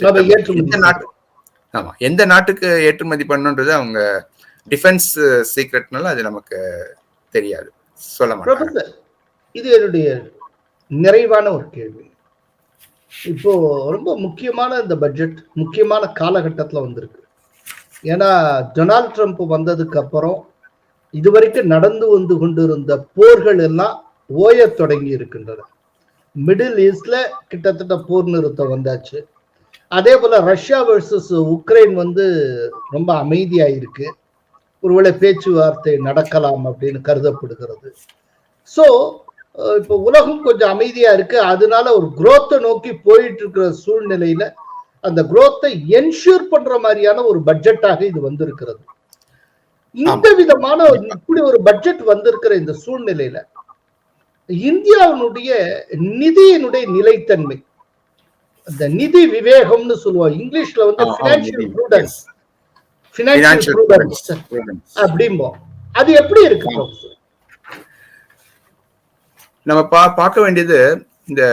நம்ம ஏற்றுமதி எந்த நாட்டு ஆமா எந்த நாட்டுக்கு ஏற்றுமதி பண்ணணுன்றது அவங்க டிஃபென்ஸ் சீக்ரெட்னால அது நமக்கு தெரியாது, சொல்ல மாட்டாங்க. ப்ரொஃபசர், இது என்னுடைய நிறைவான ஒரு கேள்வி. இப்போ ரொம்ப முக்கியமான இந்த பட்ஜெட் முக்கியமான காலகட்டத்துல வந்திருக்கு. ஏன்னா டொனால்ட் ட்ரம்ப் வந்ததுக்கு அப்புறம் இதுவரைக்கும் நடந்து வந்து கொண்டிருந்த போர்கள் எல்லாம் ஓயத் தொடங்கி இருக்கின்றன. மிடில் ஈஸ்ட்ல கிட்டத்தட்ட போர் நிறுத்தம் வந்தாச்சு. அதே போல ரஷ்யா வர்சஸ் உக்ரைன் வந்து ரொம்ப அமைதியா இருக்கு. ஒருவேளை பேச்சுவார்த்தை நடக்கலாம் அப்படின்னு கருதப்படுகிறது. சோ இப்போ உலகம் கொஞ்சம் அமைதியா இருக்கு. அதனால ஒரு குரோத்தை நோக்கி போயிட்டு இருக்கிற சூழ்நிலையில அந்த குரோத்தை என்ஷூர் பண்ற மாதிரியான ஒரு பட்ஜெட்டாக இது வந்திருக்கிறது. இந்த விதமான இப்படி ஒரு பட்ஜெட் வந்திருக்கிற இந்த சூழ்நிலையில இந்தியாவினுடைய நிதியினுடைய நிலைத்தன்மை, அந்த நிதி விவேகம்னு சொல்லுவோம் இங்கிலீஷ்ல வந்து பினான்சியல் ப்ரூடன்ஸ், பினான்சியல் ப்ரூடன்ஸ் அப்படிம்போம். அது எப்படி இருக்கு ப்ரொஃபசர்? நம்ம பார்க்க வேண்டியது இந்த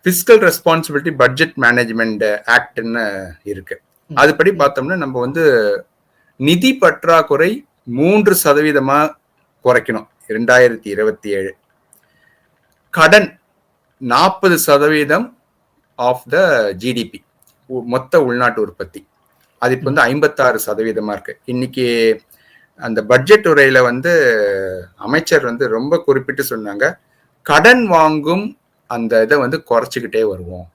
பிஸ்கல் ரெஸ்பான்சிபிலிட்டி பட்ஜெட் மேனேஜ்மெண்ட் ஆக்ட்னு இருக்கு. அதுபடி பார்த்தோம்னா நம்ம வந்து நிதி பற்றாக்குறை 3% குறைக்கணும் 2027. கடன் 40% ஆஃப் த ஜிடிபி, மொத்த உள்நாட்டு உற்பத்தி. அது இப்போ வந்து 56% இருக்கு. இன்னைக்கு அந்த பட்ஜெட் உரையில வந்து அமைச்சர் வந்து ரொம்ப குறிப்பிட்டு சொன்னாங்க, கடன் வாங்கும் அந்த இதை வந்து குறைச்சிக்கிட்டே வருவோம்.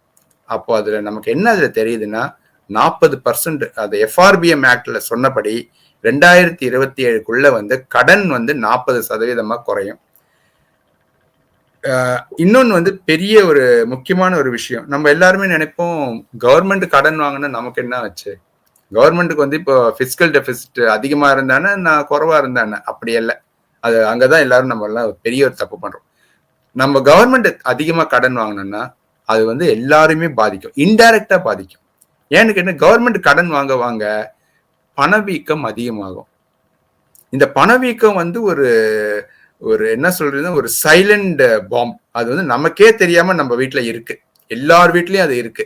அப்போ அதுல நமக்கு என்ன அதுல தெரியுதுன்னா 40% அது எஃப்ஆர்பிஎம் ஆக்ட்ல சொன்னபடி 2027க்குள்ள வந்து கடன் வந்து 40% குறையும். இன்னொன்னு வந்து பெரிய ஒரு முக்கியமான ஒரு விஷயம், நம்ம எல்லாருமே நினைப்போம் கவர்மெண்ட் கடன் வாங்கினா நமக்கு என்ன ஆச்சு, கவர்மெண்ட்டுக்கு வந்து இப்போ பிஸ்கல் டெபிசிட் அதிகமா இருந்தானே நான் குறைவா இருந்தானே, அப்படி இல்லை. அது அங்கதான் எல்லாரும் நம்ம எல்லாம் பெரிய ஒரு தப்பு பண்றோம். நம்ம கவர்மெண்ட் அதிகமா கடன் வாங்கினோம்னா அது வந்து எல்லாருமே பாதிக்கும், இன்டைரக்டா பாதிக்கும். ஏன்னு கேட்டா கவர்மெண்ட் கடன் வாங்க வாங்க பணவீக்கம் அதிகமாகும். இந்த பணவீக்கம் வந்து ஒரு ஒரு என்ன சொல்றதுன்னா ஒரு சைலண்ட் பாம்பு. அது வந்து நமக்கே தெரியாம நம்ம வீட்டுல இருக்கு, எல்லார் வீட்லயும் அது இருக்கு.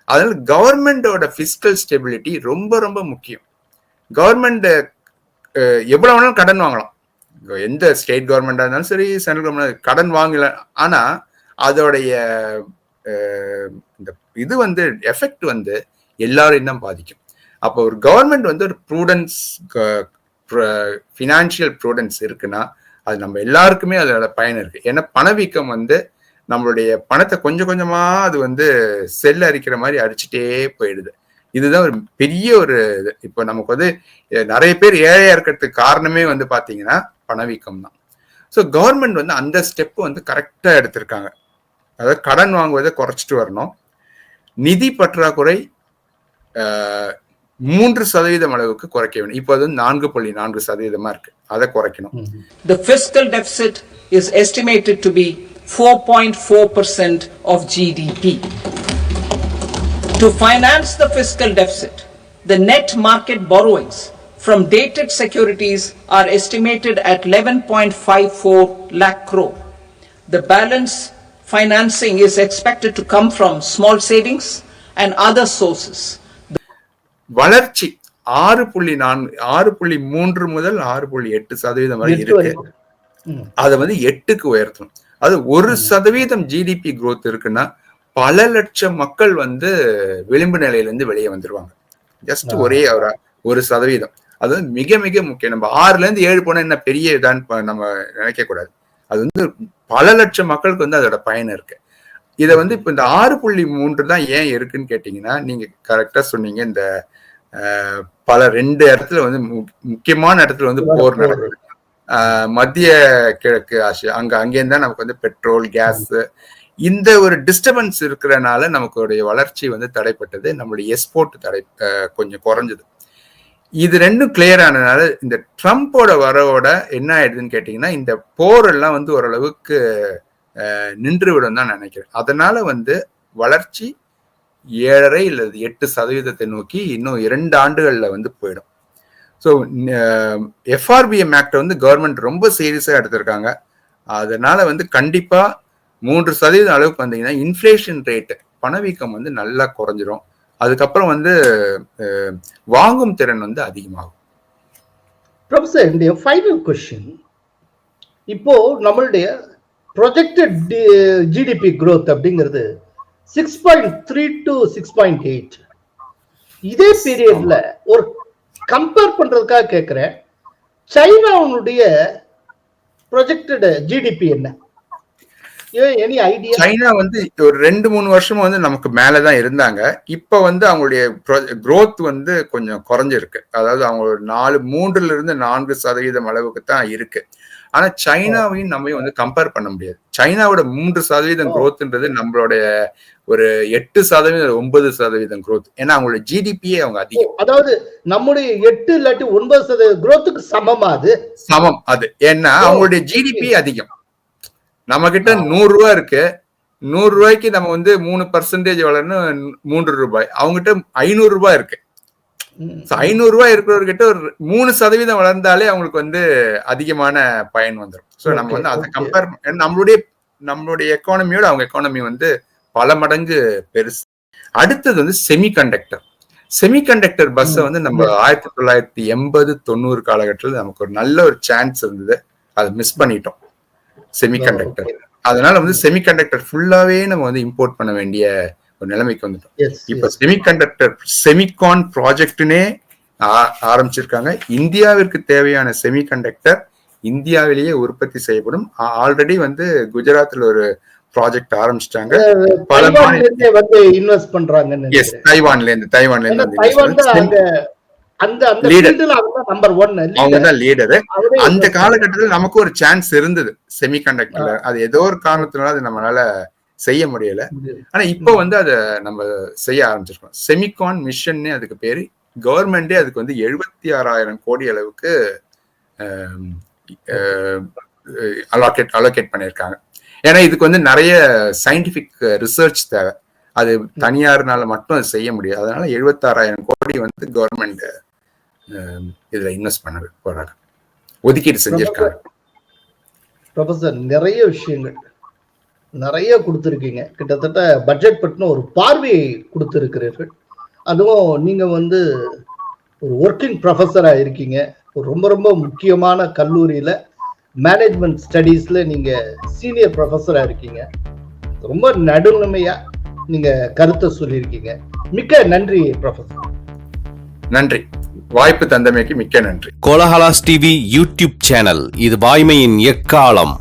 அதனால கவர்மெண்டோட பிஸ்கல் ஸ்டெபிலிட்டி ரொம்ப ரொம்ப முக்கியம். கவர்மெண்ட் எவ்வளவு வேணாலும் கடன் வாங்கலாம், எந்த ஸ்டேட் கவர்மெண்டா இருந்தாலும் சரி, சென்ட்ரல் கவர்மெண்ட் கடன் வாங்கல. ஆனா அதோடைய இந்த இது வந்து எஃபெக்ட் வந்து எல்லாரையும் தான் பாதிக்கும். அப்போ ஒரு கவர்மெண்ட் வந்து ஒரு ப்ரூடன்ஸ், ஃபினான்ஷியல் ப்ரூடன்ஸ் இருக்குன்னா அது நம்ம எல்லாருக்குமே அதோட பயன் இருக்கு. ஏன்னா பணவீக்கம் வந்து நம்மளுடைய பணத்தை கொஞ்சம் கொஞ்சமா அது வந்து செல் அரிக்கிற மாதிரி அரிச்சுட்டே போயிடுது. இதுதான் ஒரு பெரிய ஒரு இது. இப்போ நமக்கு வந்து நிறைய பேர் ஏழையா இருக்கிறதுக்கு காரணமே வந்து பாத்தீங்கன்னா பணவீக்கம் தான். ஸோ கவர்மெண்ட் வந்து அந்த ஸ்டெப் வந்து கரெக்டா எடுத்திருக்காங்க. அதாவது கடன் வாங்குவதை குறைச்சிட்டு வரணும். நிதி பற்றாக்குறை 3% அளவுக்கு குறைக்க வேண்டும். இப்போ அது 4.4% இருக்கு, அதை குறைக்கணும். The fiscal deficit is estimated to be 4.4% of GDP. To finance the fiscal deficit, the net market borrowings from dated securities are estimated at 11.54 lakh crore. The balance financing is expected to come from small savings and other sources. வளர்ச்சி 6.3 முதல் 6.8% வரை இருக்கு. அதை வந்து 8க்கு உயர்த்தணும். அது 1% ஜிடிபி growth இருக்குன்னா பல லட்சம் மக்கள் வந்து விளிம்பு நிலையிலிருந்து வெளியே வந்துருவாங்க. ஜஸ்ட் ஒரே 1%. அது வந்து மிக மிக முக்கியம். நம்ம 6-7 போனா என்ன பெரிய இதான்னு நம்ம நினைக்க கூடாது. அது வந்து பல லட்சம் மக்களுக்கு வந்து அதோட பயன் இருக்கு. இதை வந்து இப்ப இந்த 6.3 தான் ஏன் இருக்குன்னு கேட்டீங்கன்னா, நீங்க கரெக்டா சொன்னீங்க. இந்த பல 2 இடத்துல வந்து முக்கியமான இடத்துல வந்து போர் நடக்குது. மத்திய கிழக்கு ஆசியா அங்கேருந்து தான் நமக்கு வந்து பெட்ரோல், கேஸ், இந்த ஒரு டிஸ்டர்பன்ஸ் இருக்கிறனால நமக்கு வளர்ச்சி வந்து தடைப்பட்டது. நம்மளுடைய எக்ஸ்போர்ட் கொஞ்சம் குறைஞ்சது. இது ரெண்டும் கிளியர் ஆனதுனால இந்த ட்ரம்போட வரவோட என்ன ஆயிடுதுன்னு கேட்டீங்கன்னா, இந்த போர் எல்லாம் வந்து ஓரளவுக்கு நின்று விடும் தான் நினைக்கிறேன். அதனால வந்து வளர்ச்சி 7.5 இல்லது 8% நோக்கி இன்னும் 2 ஆண்டுகள்ல வந்து போயிடும். ஸோ FRBM ஆக்ட் வந்து கவர்மெண்ட் ரொம்ப சீரியஸா எடுத்திருக்காங்க. அதனால வந்து கண்டிப்பா 3% அளவுக்கு வந்தீங்கன்னா இன்ஃபிளேஷன் ரேட், பணவீக்கம் வந்து நல்லா குறைஞ்சிரும். அதுக்கப்புறம் வந்து வாங்கும் திறன் வந்து அதிகமாகும். ப்ரொஃபசர், என்னுடைய ஃபைனல் கொஸ்டின், இப்போ நம்மளுடைய ப்ரொஜெக்டட் ஜிடிபி growth அப்படிங்கிறது 6.3 to 6.8. இதே பீரியட்ல ஒரு கம்பேர் பண்றதுக்காக கேட்கிறேன், சைனாவுடைய ப்ரொஜெக்டட் ஜிடிபி என்ன? Any idea? சைனா வந்து ஒரு 2-3 வருஷமா வந்து நமக்கு மேலதான் இருந்தாங்க. இப்ப வந்து அவங்களுடைய growth வந்து கொஞ்சம் குறைஞ்சிருக்கு. அதாவது அவங்க 3-4% அளவுக்கு தான் இருக்கு. ஆனா சைனாவையும் நம்ம வந்து கம்பேர் பண்ண முடியாது. சைனாவோட 3% growthன்றது நம்மளுடைய ஒரு 8% 9% growth. ஏன்னா அவங்களோட ஜிடிபியே அவங்க அதிகம். அதாவது நம்முடைய 8 இல்லாட்டி 9% growthக்கு சமமா? அது சமம். அது ஏன்னா அவங்களுடைய ஜிடிபி அதிகம். நம்ம கிட்ட 100 ரூபாய் இருக்கு. 100 ரூபாய்க்கு நம்ம வந்து 3% வளரணும், 3 ரூபாய். அவங்ககிட்ட 500 ரூபாய் இருக்கு. 500 ரூபாய் இருக்கிறவர்கிட்ட ஒரு 3% வளர்ந்தாலே அவங்களுக்கு வந்து அதிகமான பயன் வந்துடும். ஸோ நம்ம வந்து அதை கம்பேர், நம்மளுடைய எக்கானமியோட அவங்க எக்கானமி வந்து பல மடங்கு பெருசு. அடுத்தது வந்து செமிகண்டக்டர் பஸ் வந்து நம்ம 1980-90 காலகட்டத்தில் நமக்கு ஒரு நல்ல ஒரு சான்ஸ் இருந்தது, அதை மிஸ் பண்ணிட்டோம் செமிகண்டக்டர். அதனால வந்து செமிகண்டக்டர் ஃபுல்லாவே நம்ம வந்து இம்போர்ட் பண்ண வேண்டிய ஒரு நிலைமைக்கு வந்துட்டோம். இப்ப செமிகண்டக்டர் செமிகான் ப்ராஜெக்ட்னே ஆரம்பிச்சிருக்காங்க. இந்தியாவிற்கு தேவையான செமிகண்டக்டர் இந்தியாவிலேயே உற்பத்தி செய்யப்படும். ஆல்ரெடி வந்து குஜராத்ல ஒரு ப்ராஜெக்ட் ஆரம்பிச்சிட்டாங்க. பல மாநிலத்துல வந்து இன்வெஸ்ட் பண்றாங்க. எஸ், தைவான்ல இருந்து அந்த காலகட்டத்தில் நமக்கு ஒரு சான்ஸ் இருந்தது செமிகண்டக்டர்ல. அது ஏதோ ஒரு காரணத்தினால அது நம்மளால செய்ய முடியல. ஆனா இப்ப வந்து அதை நம்ம செய்ய ஆரம்பிச்சிருக்கோம். செமிகான் மிஷன் அதுக்கு பேரு. கவர்மெண்டே அதுக்கு வந்து 76,000 கோடி அளவுக்கு அலோகேட் பண்ணிருக்காங்க. ஏன்னா இதுக்கு வந்து நிறைய சயின்டிபிக் ரிசர்ச் தேவை. அது தனியார்னால மட்டும் அது செய்ய முடியாது. அதனால 76,000 கோடி வந்து கவர்மெண்ட் இதுல இன்வெஸ்ட் பண்ண போறாங்க, ஒதுக்கீடு செஞ்சிருக்காங்க. ப்ரொஃபசர், நிறைய விஷயங்கள் நிறைய கொடுத்துருக்கீங்க. கிட்டத்தட்ட பட்ஜெட் பற்றின ஒரு பார்வையை கொடுத்துருக்கிறீர்கள். அதுவும் நீங்க வந்து ஒரு ஒர்க்கிங் ப்ரொஃபஸரா இருக்கீங்க. ஒரு ரொம்ப ரொம்ப முக்கியமான கல்லூரியில மேனேஜ்மெண்ட் ஸ்டடீஸ்ல நீங்க சீனியர் ப்ரொஃபஸரா இருக்கீங்க. ரொம்ப நடுநிலைமையா நீங்க கருத்தை சொல்லியிருக்கீங்க. மிக்க நன்றி ப்ரொஃபசர். நன்றி, வாய்ப்பு தந்தமைக்கு மிக்க நன்றி. கோலஹலாஸ் டிவி யூடியூப் சேனல், இது வாய்மையின் எக்காலம்.